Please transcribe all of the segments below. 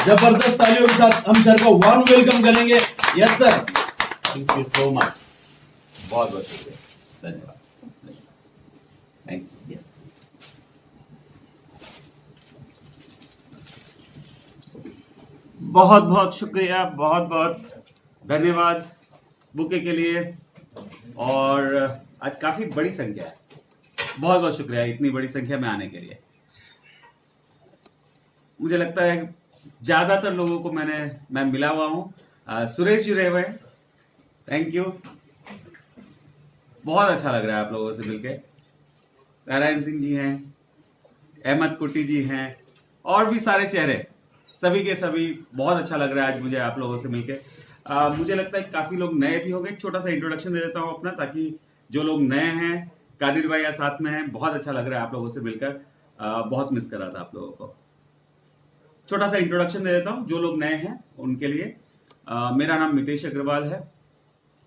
जबरदस्त तालियों के साथ हम सर को वार्म वेलकम करेंगे। Yes sir, thank you so much, बहुत बहुत शुक्रिया, धन्यवाद, थैंक यू। बहुत बहुत शुक्रिया, बहुत बहुत धन्यवाद बुके के लिए। और आज काफी बड़ी संख्या है, बहुत बहुत शुक्रिया इतनी बड़ी संख्या में आने के लिए। मुझे लगता है ज्यादातर लोगों को मैं मिला हुआ हूँ। सुरेश जी रहे हुए, थैंक यू, बहुत अच्छा लग रहा है आप लोगों से मिलके। नारायण सिंह जी हैं, अहमद कुट्टी जी हैं, और भी सारे चेहरे, सभी के सभी बहुत अच्छा लग रहा है आज मुझे आप लोगों से मिलके। मुझे लगता है काफी लोग नए भी हो गए। छोटा सा इंट्रोडक्शन दे देता हूँ अपना, ताकि जो लोग नए हैं, कादिर भाई या साथ में हैं, बहुत अच्छा लग रहा है आप लोगों से मिलकर। बहुत मिस कर रहा था आप लोगों को। छोटा सा इंट्रोडक्शन दे देता हूँ जो लोग नए हैं उनके लिए। मेरा नाम मितेश अग्रवाल है।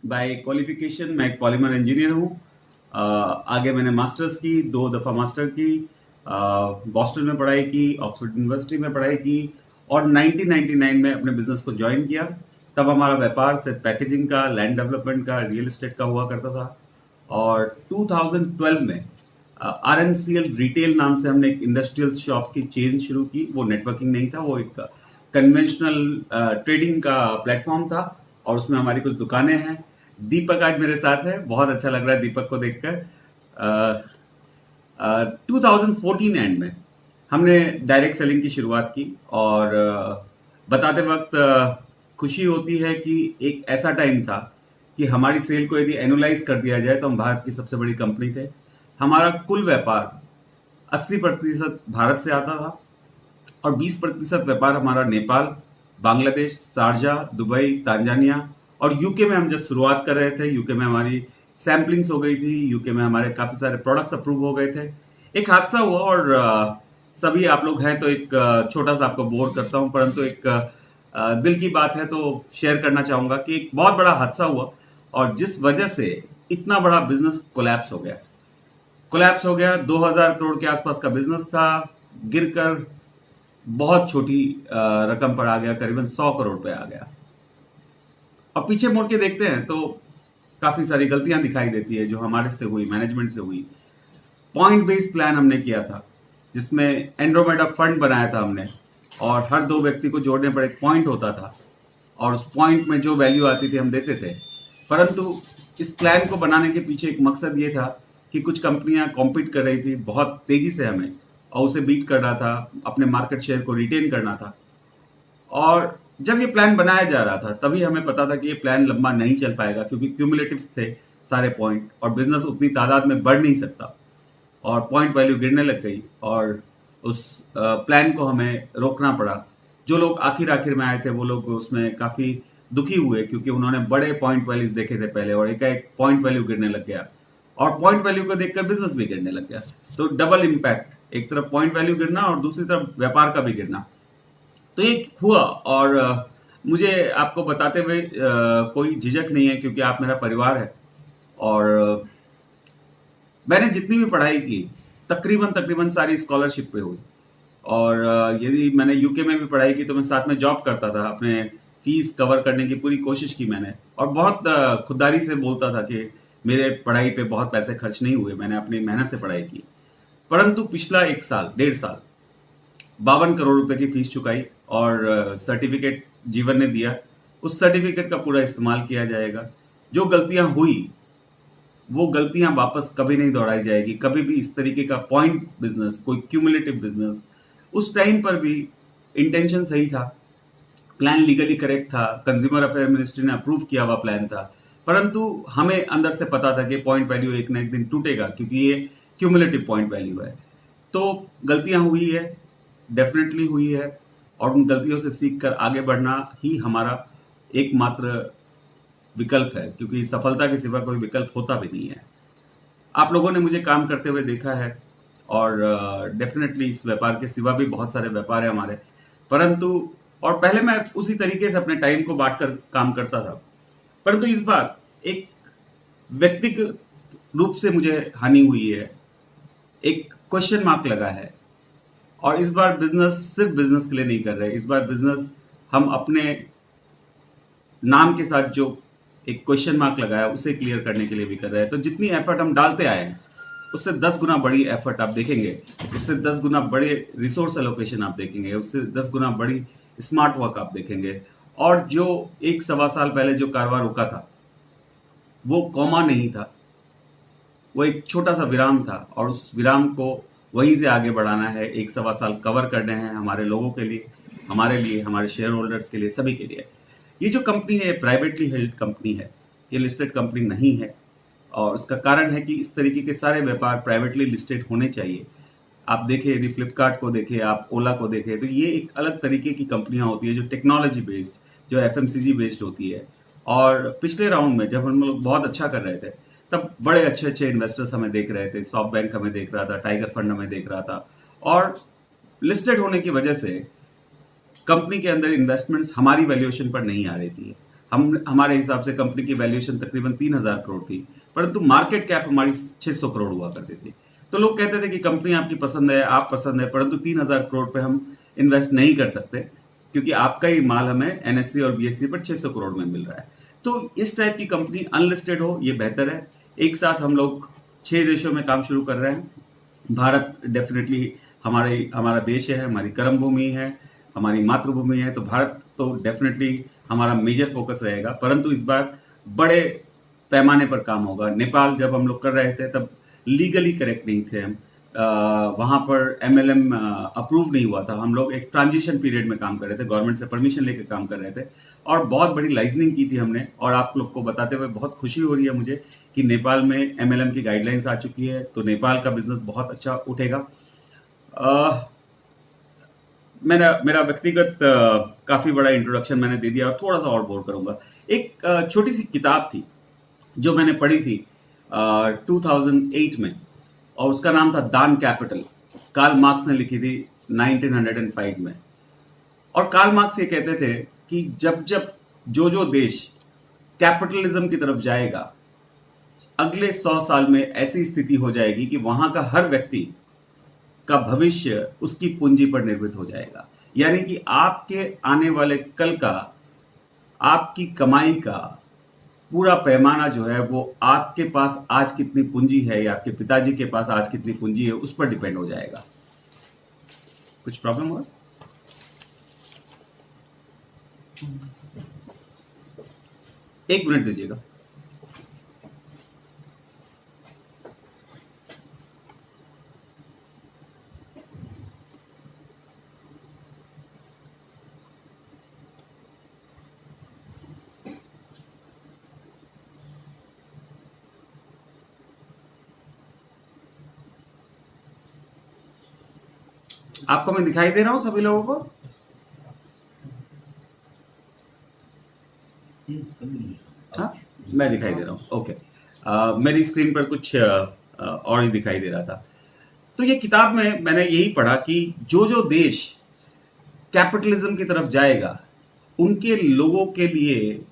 बाय क्वालिफिकेशन मैं एक पॉलीमर इंजीनियर हूँ। आगे मैंने मास्टर्स की, 2 दफा मास्टर की, बॉस्टन में पढ़ाई की, ऑक्सफोर्ड यूनिवर्सिटी में पढ़ाई की, और 1999 में अपने बिजनेस को ज्वाइन किया। तब हमारा व्यापार सिर्फ पैकेजिंग का, लैंड डेवलपमेंट का, रियल एस्टेट का हुआ करता था। और 2012 में RNCL रिटेल नाम से हमने एक इंडस्ट्रियल शॉप की चेन शुरू की। वो नेटवर्किंग नहीं था, वो एक कन्वेंशनल ट्रेडिंग का प्लेटफॉर्म था, और उसमें हमारी कुछ दुकानें हैं। दीपक आज मेरे साथ है, बहुत अच्छा लग रहा है दीपक को देखकर। 2014 एंड में हमने डायरेक्ट सेलिंग की शुरुआत की, और बताते वक्त खुशी होती है कि एक ऐसा टाइम था कि हमारी सेल को यदि एनुलाइज कर दिया जाए तो हम भारत की सबसे बड़ी कंपनी थे। हमारा कुल व्यापार 80% भारत से आता था, और 20% व्यापार हमारा Nepal, Bangladesh, Sharjah, Dubai, Tanzania और यूके में हम जब शुरुआत कर रहे थे। यूके में हमारी सैम्पलिंग्स हो गई थी, यूके में हमारे काफी सारे प्रोडक्ट्स अप्रूव हो गए थे। एक हादसा हुआ, और सभी आप लोग हैं तो एक छोटा सा आपको बोर करता हूं, परंतु एक दिल की बात है तो शेयर करना चाहूंगा कि एक बहुत बड़ा हादसा हुआ, और जिस वजह से इतना बड़ा बिजनेस कोलैप्स हो गया। 2000 करोड़ के आसपास का बिजनेस था, गिरकर बहुत छोटी रकम पर आ गया, करीबन 100 करोड़ पे आ गया। और पीछे मुड़ के देखते हैं तो काफी सारी गलतियां दिखाई देती है जो हमारे से हुई, मैनेजमेंट से हुई। पॉइंट बेस्ड प्लान हमने किया था, जिसमें एंड्रोमेडा फंड बनाया था हमने, और हर 2 व्यक्ति को जोड़ने पर एक पॉइंट होता था, और उस पॉइंट में जो वैल्यू आती थी हम देते थे। परंतु इस प्लान को बनाने के पीछे एक मकसद ये था कि कुछ कंपनियां कॉम्पीट कर रही थी बहुत तेजी से हमें, और उसे बीट करना था, अपने मार्केट शेयर को रिटेन करना था। और जब ये प्लान बनाया जा रहा था तभी हमें पता था कि ये प्लान लंबा नहीं चल पाएगा, क्योंकि क्यूमुलेटिव थे सारे पॉइंट, और बिजनेस उतनी तादाद में बढ़ नहीं सकता, और पॉइंट वैल्यू गिरने लग गई, और उस प्लान को हमें रोकना पड़ा। जो लोग आखिर में आए थे वो लोग उसमें काफी दुखी हुए, क्योंकि उन्होंने बड़े पॉइंट वैल्यूज देखे थे पहले, और एक पॉइंट वैल्यू गिरने लग गया, और पॉइंट वैल्यू को देखकर बिजनेस भी गिरने लग गया। तो डबल इंपैक्ट, एक तरफ पॉइंट वैल्यू गिरना और दूसरी तरफ व्यापार का भी गिरना। तो ये हुआ, और मुझे आपको बताते हुए कोई झिझक नहीं है, क्योंकि आप मेरा परिवार है। और मैंने जितनी भी पढ़ाई की तकरीबन सारी स्कॉलरशिप पे हुई, और यदि मैंने यूके में भी पढ़ाई की तो मैं साथ में जॉब करता था, अपने फीस कवर करने की पूरी कोशिश की मैंने, और बहुत खुददारी से बोलता था कि मेरे पढ़ाई पे बहुत पैसे खर्च नहीं हुए, मैंने अपनी मेहनत से पढ़ाई की। परंतु पिछला 1.5 साल 52 करोड़ रुपए की फीस चुकाई, और सर्टिफिकेट जीवन ने दिया। उस सर्टिफिकेट का पूरा इस्तेमाल किया जाएगा। जो गलतियां हुई वो गलतियां वापस कभी नहीं दोहराई जाएगी, कभी भी इस तरीके का पॉइंट बिजनेस, कोई क्यूमुलेटिव बिजनेस। उस टाइम पर भी इंटेंशन सही था, प्लान लीगली करेक्ट था, कंज्यूमर अफेयर मिनिस्ट्री ने अप्रूव किया हुआ प्लान था, परंतु हमें अंदर से पता था कि पॉइंट वैल्यू एक ना एक दिन टूटेगा, क्योंकि ये क्यूमुलेटिव पॉइंट वैल्यू है। तो गलतियां हुई है, डेफिनेटली हुई है, और उन गलतियों से सीख कर आगे बढ़ना ही हमारा एकमात्र विकल्प है, क्योंकि सफलता के सिवा कोई विकल्प होता भी नहीं है। आप लोगों ने मुझे काम करते हुए देखा है, और डेफिनेटली इस व्यापार के सिवा भी बहुत सारे व्यापार है हमारे, परंतु और पहले मैं उसी तरीके से अपने टाइम को बांटकर काम करता था, परंतु इस बार एक व्यक्तिगत रूप से मुझे हानि हुई है, एक क्वेश्चन मार्क लगा है, और इस बार बिजनेस सिर्फ बिजनेस के लिए नहीं कर रहे, इस बार बिजनेस हम अपने नाम के साथ जो एक क्वेश्चन मार्क लगाया उसे क्लियर करने के लिए भी कर रहे हैं। तो जितनी एफर्ट हम डालते आए हैं उससे 10 गुना बड़ी एफर्ट आप देखेंगे, उससे 10 गुना बड़े रिसोर्स एलोकेशन आप देखेंगे, उससे 10 गुना बड़ी स्मार्ट वर्क आप देखेंगे। और जो 1-1.25 साल पहले जो कारोबार रुका था वो कॉमा नहीं था, वो एक छोटा सा विराम था और उस विराम को वहीं से आगे बढ़ाना है। 1-1.25 साल कवर करने हैं हमारे लोगों के लिए, हमारे लिए, हमारे शेयर होल्डर्स के लिए, सभी के लिए। ये जो कंपनी है प्राइवेटली हेल्ड कंपनी है, ये लिस्टेड कंपनी नहीं है और उसका कारण है कि इस तरीके के सारे व्यापार प्राइवेटली लिस्टेड होने चाहिए। आप देखें, यदि फ्लिपकार्ट को देखें, आप ओला को देखें, तो ये एक अलग तरीके की कंपनियां होती है जो टेक्नोलॉजी बेस्ड, जो एफएमसीजी बेस्ड होती है। और पिछले राउंड में जब हम लोग बहुत अच्छा कर रहे थे तब बड़े अच्छे अच्छे इन्वेस्टर्स हमें देख रहे थे, सॉफ्ट बैंक हमें देख रहा था, टाइगर फंड हमें देख रहा था। और लिस्टेड होने की वजह से कंपनी के अंदर इन्वेस्टमेंट्स हमारी वैल्यूएशन पर नहीं आ रही थी। हमारे हिसाब से कंपनी की वैल्यूएशन तकरीबन 3000 करोड़ थी, परंतु मार्केट कैप हमारी 600 करोड़ हुआ करती थी। तो लोग कहते थे कि कंपनी आपकी पसंद है, आप पसंद है, परंतु 3000 करोड़ पे हम इन्वेस्ट नहीं कर सकते क्योंकि आपका ही माल हमें एनएससी और बीएससी पर 600 करोड़ में मिल रहा है। तो इस टाइप की कंपनी अनलिस्टेड हो, ये बेहतर है। एक साथ हम लोग 6 देशों में काम शुरू कर रहे हैं। भारत डेफिनेटली हमारा देश है, हमारी कर्म भूमि है, हमारी मातृभूमि है, तो भारत तो डेफिनेटली हमारा मेजर फोकस रहेगा। परंतु इस बार बड़े पैमाने पर काम होगा। नेपाल जब हम लोग कर रहे थे तब लीगली करेक्ट नहीं थे हम, वहां पर एमएलएम अप्रूव नहीं हुआ था। हम लोग एक ट्रांजिशन पीरियड में काम कर रहे थे, गवर्नमेंट से परमिशन लेकर काम कर रहे थे और बहुत बड़ी लाइजनिंग की थी हमने। और आप लोग को बताते हुए बहुत खुशी हो रही है मुझे कि नेपाल में एमएलएम की गाइडलाइंस आ चुकी है, तो नेपाल का बिजनेस बहुत अच्छा उठेगा। मेरा व्यक्तिगत काफी बड़ा इंट्रोडक्शन मैंने दे दिया और थोड़ा सा और बोर करूंगा। एक छोटी सी किताब थी जो मैंने पढ़ी थी 2008 में और उसका नाम था दान कैपिटल। कार्ल मार्क्स ने लिखी थी 1905 में। और कार्ल मार्क्स ये कहते थे कि जब जब जो देश कैपिटलिज्म की तरफ जाएगा, अगले 100 साल में ऐसी स्थिति हो जाएगी कि वहां का हर व्यक्ति का भविष्य उसकी पूंजी पर निर्मित हो जाएगा। यानी कि आपके आने वाले कल का, आपकी कमाई का पूरा पैमाना जो है वो आपके पास आज कितनी पूंजी है या आपके पिताजी के पास आज कितनी पूंजी है उस पर डिपेंड हो जाएगा। कुछ प्रॉब्लम हुआ? एक मिनट दीजिएगा। आपको मैं दिखाई दे रहा हूं सभी लोगों को? हाँ, मैं दिखाई दे रहा हूं। ओके, मेरी स्क्रीन पर कुछ और ही दिखाई दे रहा था। तो ये किताब में मैंने यही पढ़ा कि जो देश कैपिटलिज्म की तरफ जाएगा उनके लोगों के लिए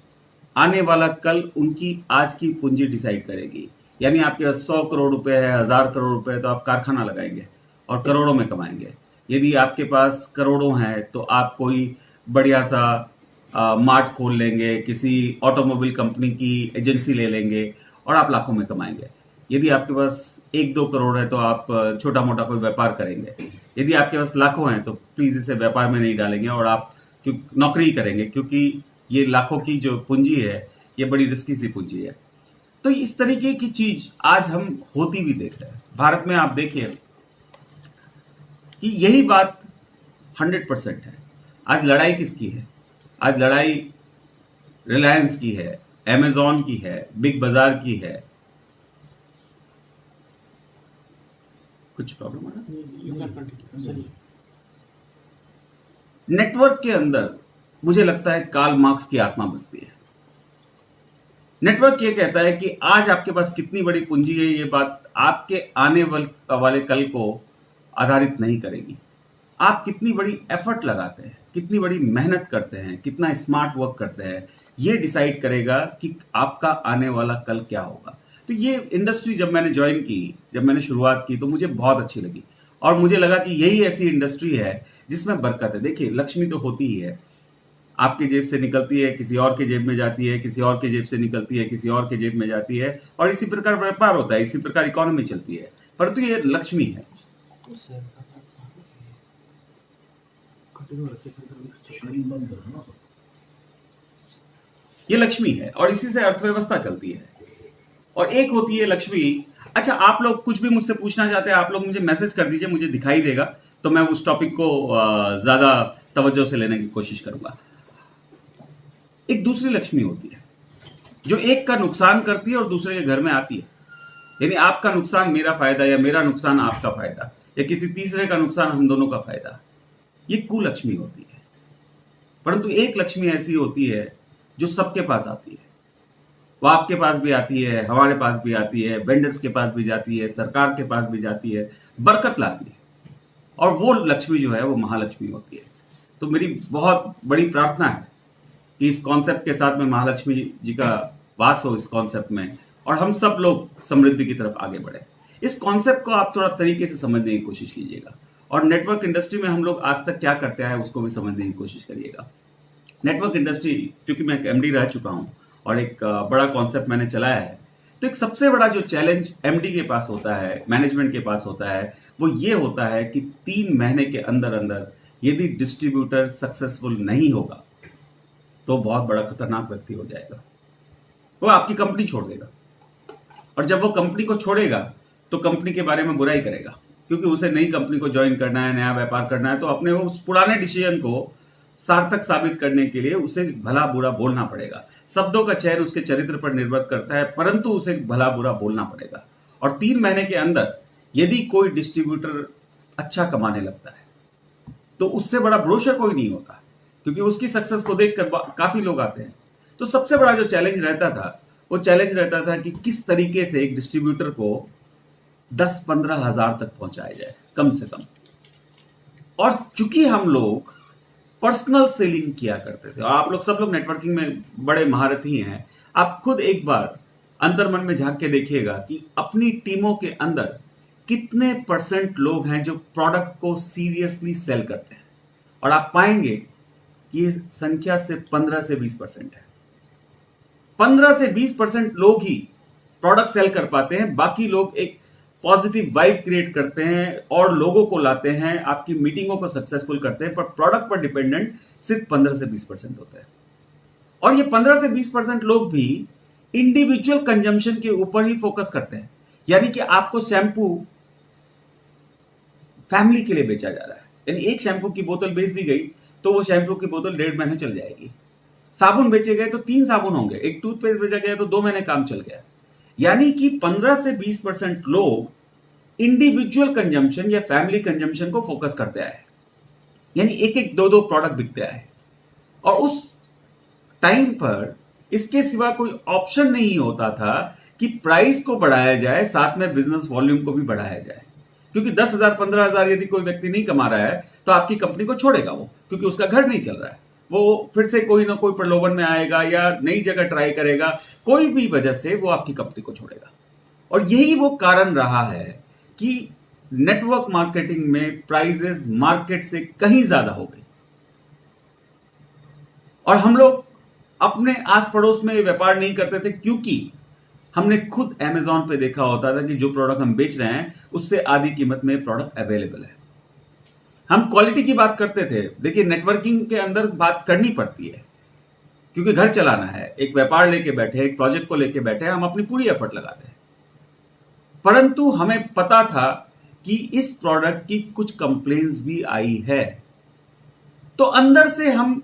आने वाला कल उनकी आज की पूंजी डिसाइड करेगी। यानी आपके पास 100 करोड़ रुपए है, 1000 करोड़ रुपए है, तो आप कारखाना लगाएंगे और करोड़ों में कमाएंगे। यदि आपके पास करोड़ों हैं तो आप कोई बढ़िया सा मार्ट खोल लेंगे, किसी ऑटोमोबाइल कंपनी की एजेंसी ले लेंगे और आप लाखों में कमाएंगे। यदि आपके पास 1-2 करोड़ है तो आप छोटा मोटा कोई व्यापार करेंगे। यदि आपके पास लाखों हैं तो प्लीज इसे व्यापार में नहीं डालेंगे और आप नौकरी ही करेंगे, क्योंकि ये लाखों की जो पूंजी है ये बड़ी रिस्की सी पूंजी है। तो इस तरीके की चीज आज हम होती भी देख रहे हैं भारत में। आप देखिए कि यही बात 100% है। आज लड़ाई किसकी है? आज लड़ाई रिलायंस की है, अमेजॉन की है, बिग बाजार की है। कुछ प्रॉब्लम है? नेटवर्क के अंदर मुझे लगता है कार्ल मार्क्स की आत्मा बसती है। नेटवर्क ये कहता है कि आज आपके पास कितनी बड़ी पूंजी है, ये बात आपके आने वाले कल को आधारित नहीं करेगी। आप कितनी बड़ी एफर्ट लगाते हैं, कितनी बड़ी मेहनत करते हैं, कितना स्मार्ट वर्क करते हैं, ये डिसाइड करेगा कि आपका आने वाला कल क्या होगा। तो ये इंडस्ट्री जब मैंने ज्वाइन की, जब मैंने शुरुआत की तो मुझे बहुत अच्छी लगी और मुझे लगा कि यही ऐसी इंडस्ट्री है जिसमें बरकत है। देखिए, लक्ष्मी तो होती ही है, आपके जेब से निकलती है, किसी और के जेब में जाती है, किसी और के जेब से निकलती है, किसी और के जेब में जाती है, और इसी प्रकार व्यापार होता है, इसी प्रकार इकोनॉमी चलती है। परंतु ये लक्ष्मी है। ये लक्ष्मी है और इसी से अर्थव्यवस्था चलती है। और एक होती है लक्ष्मी। अच्छा, आप लोग कुछ भी मुझसे पूछना चाहते हैं, आप लोग मुझे मैसेज कर दीजिए, मुझे दिखाई देगा तो मैं उस टॉपिक को ज्यादा तवज्जो से लेने की कोशिश करूंगा। एक दूसरी लक्ष्मी होती है जो एक का नुकसान करती है और दूसरे के घर में आती है। यानी आपका नुकसान मेरा फायदा, या मेरा नुकसान आपका फायदा, या किसी तीसरे का नुकसान हम दोनों का फायदा। ये कुलक्ष्मी होती है। परंतु एक लक्ष्मी ऐसी होती है जो सबके पास आती है। वो आपके पास भी आती है, हमारे पास भी आती है, वेंडर्स के पास भी जाती है, सरकार के पास भी जाती है, बरकत लाती है। और वो लक्ष्मी जो है वो महालक्ष्मी होती है। तो मेरी बहुत बड़ी प्रार्थना है कि इस कॉन्सेप्ट के साथ में महालक्ष्मी जी का वास हो इस कॉन्सेप्ट में, और हम सब लोग समृद्धि की तरफ आगे बढ़े। इस कॉन्सेप्ट को आप थोड़ा तरीके से समझने की कोशिश कीजिएगा, और नेटवर्क इंडस्ट्री में हम लोग आज तक क्या करते हैं उसको भी समझने की कोशिश करिएगा। नेटवर्क इंडस्ट्री, क्योंकि मैं एक एमडी रह चुका हूं और एक बड़ा कॉन्सेप्ट मैंने चलाया है, तो एक सबसे बड़ा जो चैलेंज एमडी के पास होता है, मैनेजमेंट के पास होता है, वो ये होता है कि 3 महीने के अंदर अंदर यदि डिस्ट्रीब्यूटर सक्सेसफुल नहीं होगा तो बहुत बड़ा खतरनाक व्यक्ति हो जाएगा। वो आपकी कंपनी छोड़ देगा, और जब वो कंपनी को छोड़ेगा तो कंपनी के बारे में बुराई करेगा, क्योंकि उसे नई कंपनी को ज्वाइन करना है, नया व्यापार करना है, तो अपने उस पुराने डिसीजन को सार्थक साबित करने के लिए उसे भला बुरा बोलना पड़ेगा। शब्दों का चयन उसके चरित्र पर निर्भर करता है, परंतु उसे भला बुरा बोलना पड़ेगा। और 3 महीने के अंदर यदि कोई डिस्ट्रीब्यूटर अच्छा कमाने लगता है तो उससे बड़ा ब्रोशर कोई नहीं होता, क्योंकि उसकी सक्सेस को देखकर काफी लोग आते हैं। तो सबसे बड़ा जो चैलेंज रहता था वो चैलेंज रहता था कि किस तरीके से एक डिस्ट्रीब्यूटर को 10-15 हजार तक पहुंचाया जाए कम से कम। और चूंकि हम लोग पर्सनल सेलिंग किया करते थे, और आप लोग सब लोग नेटवर्किंग में बड़े महारथी हैं, आप खुद एक बार अंतर्मन में झांक के देखिएगा कि अपनी टीमों के अंदर कितने % लोग हैं जो प्रोडक्ट को सीरियसली सेल करते हैं, और आप पाएंगे कि ये संख्या से 15 से 20% है। 15 से 20% लोग ही प्रोडक्ट सेल कर पाते हैं, बाकी लोग एक पॉजिटिव वाइब क्रिएट करते हैं और लोगों को लाते हैं, आपकी मीटिंगों को सक्सेसफुल करते हैं, पर प्रोडक्ट पर डिपेंडेंट सिर्फ 15 से 20% होता है। और ये 15 से 20% लोग भी इंडिविजुअल कंजम्पशन के ऊपर ही फोकस करते हैं। यानी कि आपको शैम्पू फैमिली के लिए बेचा जा रहा है, यानी एक शैम्पू की बोतल बेच दी गई तो वो शैम्पू की बोतल 1.5 महीने चल जाएगी। साबुन बेचे गए तो 3 साबुन होंगे, एक टूथपेस्ट बेचा गया तो 2 महीने काम चल गया। यानी कि 15 से 20% लोग इंडिविजुअल कंजम्पशन या फैमिली कंजम्पशन को फोकस करते आए, यानी एक एक 2-2 प्रोडक्ट बिकते आए। और उस टाइम पर इसके सिवा कोई ऑप्शन नहीं होता था कि प्राइस को बढ़ाया जाए, साथ में बिजनेस वॉल्यूम को भी बढ़ाया जाए। क्योंकि 10,000 15,000 यदि कोई व्यक्ति नहीं कमा रहा है तो आपकी कंपनी को छोड़ेगा वो, क्योंकि उसका घर नहीं चल रहा है। वो फिर से कोई ना कोई प्रलोभन में आएगा या नई जगह ट्राई करेगा, कोई भी वजह से वो आपकी कंपनी को छोड़ेगा। और यही वो कारण रहा है कि नेटवर्क मार्केटिंग में प्राइजेस मार्केट से कहीं ज्यादा हो गई। और हम लोग अपने आस पड़ोस में व्यापार नहीं करते थे, क्योंकि हमने खुद Amazon पे देखा होता था कि जो प्रोडक्ट हम बेच रहे हैं उससे आधी कीमत में प्रोडक्ट अवेलेबल है। हम क्वालिटी की बात करते थे। देखिए, नेटवर्किंग के अंदर बात करनी पड़ती है, क्योंकि घर चलाना है, एक व्यापार लेके बैठे, एक प्रोजेक्ट को लेके बैठे, हम अपनी पूरी एफर्ट लगाते हैं। परंतु हमें पता था कि इस प्रोडक्ट की कुछ कंप्लेंट्स भी आई है, तो अंदर से हम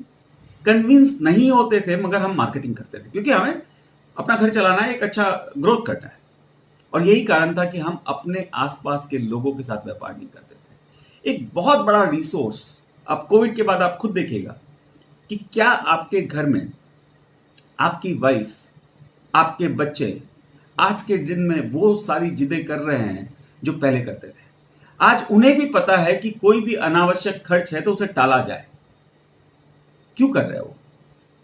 कन्विंस नहीं होते थे, मगर हम मार्केटिंग करते थे, क्योंकि हमें अपना घर चलाना है, एक अच्छा ग्रोथ करना है। और यही कारण था कि हम अपने आसपास के लोगों के साथ व्यापार नहीं करते थे। एक बहुत बड़ा रिसोर्स, अब कोविड के बाद आप खुद देखिएगा कि क्या आपके घर में आपकी वाइफ, आपके बच्चे आज के दिन में वो सारी जिदें कर रहे हैं जो पहले करते थे। आज उन्हें भी पता है कि कोई भी अनावश्यक खर्च है तो उसे टाला जाए। क्यों कर रहे हो?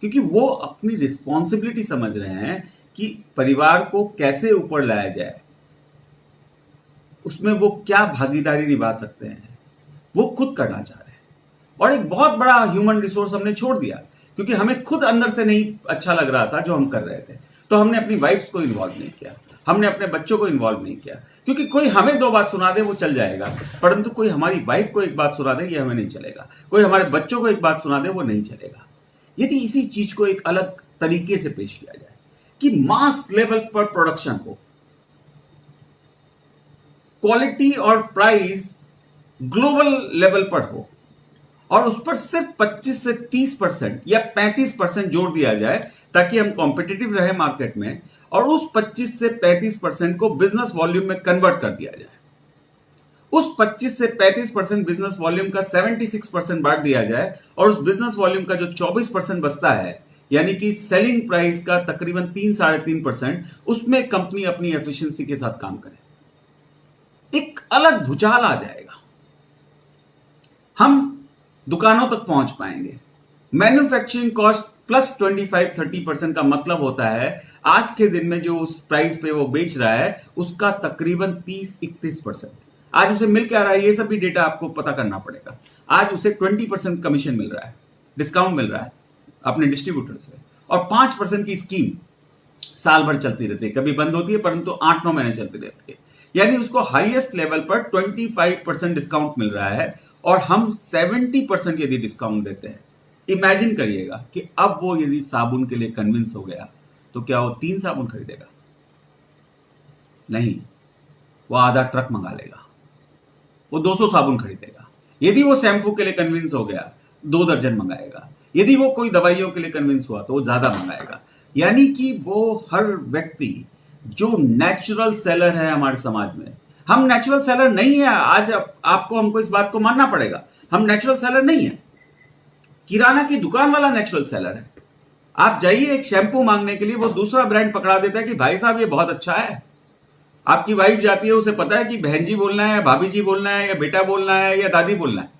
क्योंकि वो अपनी रिस्पॉन्सिबिलिटी समझ रहे हैं कि परिवार को कैसे ऊपर लाया जाए। उसमें वो क्या भागीदारी निभा सकते हैं, वो खुद करना चाह रहे हैं। और एक बहुत बड़ा ह्यूमन रिसोर्स हमने छोड़ दिया, क्योंकि हमें खुद अंदर से नहीं अच्छा लग रहा था जो हम कर रहे थे। तो हमने अपनी वाइफ्स को इन्वॉल्व नहीं किया, हमने अपने बच्चों को इन्वॉल्व नहीं किया, क्योंकि कोई हमें 2 बात सुना दे वो चल जाएगा, परंतु कोई हमारी वाइफ को एक बात सुना दे ये हमें नहीं चलेगा, कोई हमारे बच्चों को एक बात सुना दे वो नहीं चलेगा। यदि इसी चीज को एक अलग तरीके से पेश किया जाए कि मास लेवल पर प्रोडक्शन हो, क्वालिटी और प्राइस ग्लोबल लेवल पर हो, और उस पर सिर्फ 25 से 30% या 35% जोड़ दिया जाए ताकि हम कॉम्पिटिटिव रहे मार्केट में, और उस 25 से 35% को बिजनेस वॉल्यूम में कन्वर्ट कर दिया जाए। उस 25 से 35% बिजनेस वॉल्यूम का 76% बांट दिया जाए, और उस बिजनेस वॉल्यूम का जो 24% बचता है, यानी कि सेलिंग प्राइस का तकरीबन 3-3.5%, उसमें कंपनी अपनी एफिशिएंसी के साथ काम करे। एक अलग भूचाल आ जाएगा, हम दुकानों तक पहुंच पाएंगे। मैन्युफैक्चरिंग कॉस्ट प्लस 25-30% का मतलब होता है आज के दिन में जो उस प्राइस पे वो बेच रहा है उसका तकरीबन 30-31%। आज उसे मिल क्या रहा है, ये सब भी डेटा आपको पता करना पड़ेगा। आज उसे 20% कमीशन मिल रहा है, डिस्काउंट मिल रहा है अपने डिस्ट्रीब्यूटर से, और 5% की स्कीम साल भर चलती रहती है, कभी बंद होती है परंतु 8-9 महीने चलती रहती है। यानी उसको हाईएस्ट लेवल पर 25% डिस्काउंट मिल रहा है, और हम 70% यदि डिस्काउंट देते हैं। इमेजिन करिएगा कि अब वो यदि साबुन के लिए कन्विंस हो गया तो क्या वो 3 साबुन खरीदेगा? नहीं, वो आधा ट्रक मंगा लेगा, वो 200 साबुन खरीदेगा। यदि वो शैंपू के लिए कन्विंस हो गया 2 दर्जन मंगाएगा, यदि वो कोई दवाइयों के लिए कन्विंस हुआ तो वो ज्यादा मंगाएगा। यानी कि वो हर व्यक्ति जो नेचुरल सेलर है हमारे समाज में, हम नेचुरल सेलर नहीं है। आज आपको हमको इस बात को मानना पड़ेगा, हम नेचुरल सेलर नहीं है। किराना की दुकान वाला नेचुरल सेलर है। आप जाइए एक शैंपू मांगने के लिए, वो दूसरा ब्रांड पकड़ा देता है कि भाई साहब ये बहुत अच्छा है। आपकी वाइफ जाती है, उसे पता है कि बहन जी बोलना है या भाभी जी बोलना है या बेटा बोलना है या दादी बोलना है।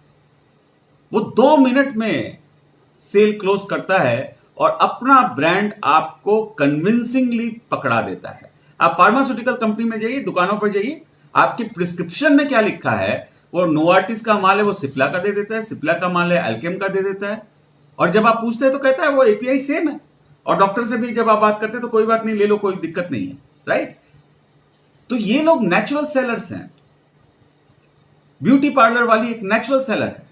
वो 2 मिनट में सेल क्लोज करता है और अपना ब्रांड आपको कन्विंसिंगली पकड़ा देता है। आप फार्मास्यूटिकल कंपनी में जाइए, दुकानों पर जाइए, आपकी प्रिस्क्रिप्शन में क्या लिखा है, वो नोवार्टिस का माल है वो सिप्ला का दे देता है, सिप्ला का माल है अल्केम का दे देता है, और जब आप पूछते हैं तो कहता है वो एपीआई सेम है। और डॉक्टर से भी जब आप बात करते हैं तो कोई बात नहीं, ले लो, कोई दिक्कत नहीं है, राइट। तो ये लोग नेचुरल सेलर्स हैं। ब्यूटी पार्लर वाली एक नेचुरल सेलर है,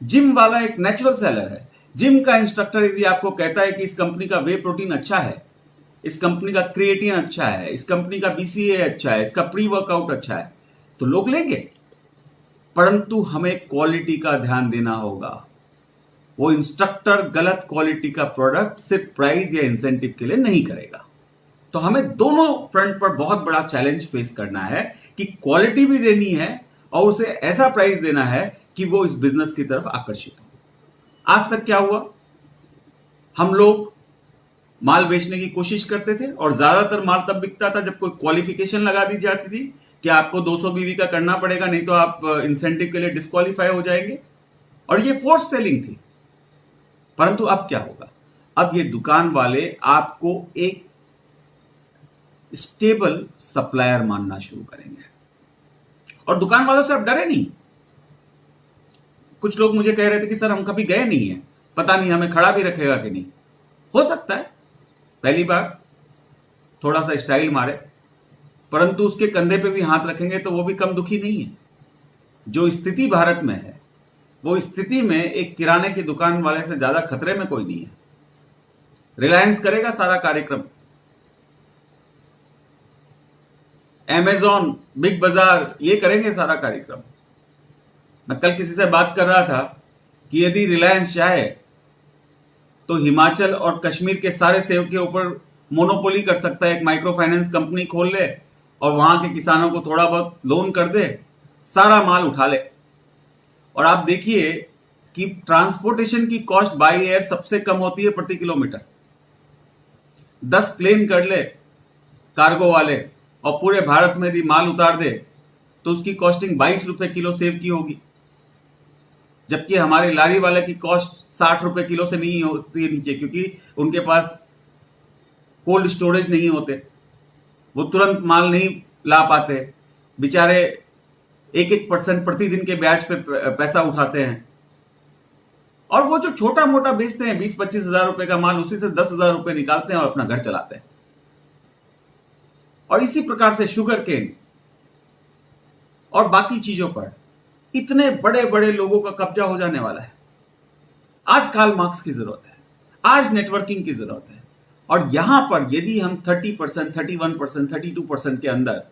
जिम वाला एक नेचुरल सेलर है। जिम का इंस्ट्रक्टर यदि आपको कहता है कि इस कंपनी का वे प्रोटीन अच्छा है, इस कंपनी का क्रिएटिन अच्छा है, इस कंपनी का बीसीए अच्छा है, इसका प्री वर्कआउट अच्छा है, तो लोग लेंगे। परंतु हमें क्वालिटी का ध्यान देना होगा। वो इंस्ट्रक्टर गलत क्वालिटी का प्रोडक्ट सिर्फ प्राइस या इंसेंटिव के लिए नहीं करेगा। तो हमें दोनों फ्रंट पर बहुत बड़ा चैलेंज फेस करना है कि क्वालिटी भी देनी है और उसे ऐसा प्राइस देना है कि वो इस बिजनेस की तरफ आकर्षित हो। आज तक क्या हुआ, हम लोग माल बेचने की कोशिश करते थे और ज्यादातर माल तब बिकता था जब कोई क्वालिफिकेशन लगा दी जाती थी कि आपको 200 बीवी का करना पड़ेगा, नहीं तो आप इंसेंटिव के लिए डिस्क्वालीफाई हो जाएंगे, और ये फोर्स सेलिंग थी। परंतु अब क्या होगा, अब ये दुकान वाले आपको एक स्टेबल सप्लायर मानना शुरू करेंगे, और दुकान वालों से आप डरे नहीं। कुछ लोग मुझे कह रहे थे कि सर हम कभी गए नहीं है, पता नहीं हमें खड़ा भी रखेगा कि नहीं। हो सकता है पहली बार थोड़ा सा स्टाइल मारे, परंतु उसके कंधे पे भी हाथ रखेंगे तो वो भी कम दुखी नहीं है। जो स्थिति भारत में है वो स्थिति में एक किराने की दुकान वाले से ज्यादा खतरे में कोई नहीं है। रिलायंस करेगा सारा कार्यक्रम, अमेज़न, बिग बाजार, ये करेंगे सारा कार्यक्रम। मैं कल किसी से बात कर रहा था कि यदि रिलायंस चाहे तो हिमाचल और कश्मीर के सारे सेब के ऊपर मोनोपोली कर सकता है, एक माइक्रो फाइनेंस कंपनी खोल ले और वहां के किसानों को थोड़ा बहुत लोन कर दे, सारा माल उठा ले। और आप देखिए कि ट्रांसपोर्टेशन की कॉस्ट बाई एयर सबसे कम होती है प्रति किलोमीटर। 10 प्लेन कर ले कार्गो वाले और पूरे भारत में यदि माल उतार दे तो उसकी कॉस्टिंग 22 रुपए किलो सेब की होगी, जबकि हमारे लारी वाले की कॉस्ट 60 रुपए किलो से नहीं होती है नीचे, क्योंकि उनके पास कोल्ड स्टोरेज नहीं होते, वो तुरंत माल नहीं ला पाते, बेचारे 1% प्रतिदिन के ब्याज पे पैसा उठाते हैं, और वो जो छोटा मोटा बेचते हैं 20-25 हजार रुपए का माल, उसी से 10,000 रुपए निकालते हैं और अपना घर चलाते हैं। और इसी प्रकार से शुगर केन और बाकी चीजों पर इतने बड़े बड़े लोगों का कब्जा हो जाने वाला है। आज कार्ल मार्क्स की जरूरत है, आज नेटवर्किंग की जरूरत है। और यहां पर यदि हम 30%, 31%, 32% के अंदर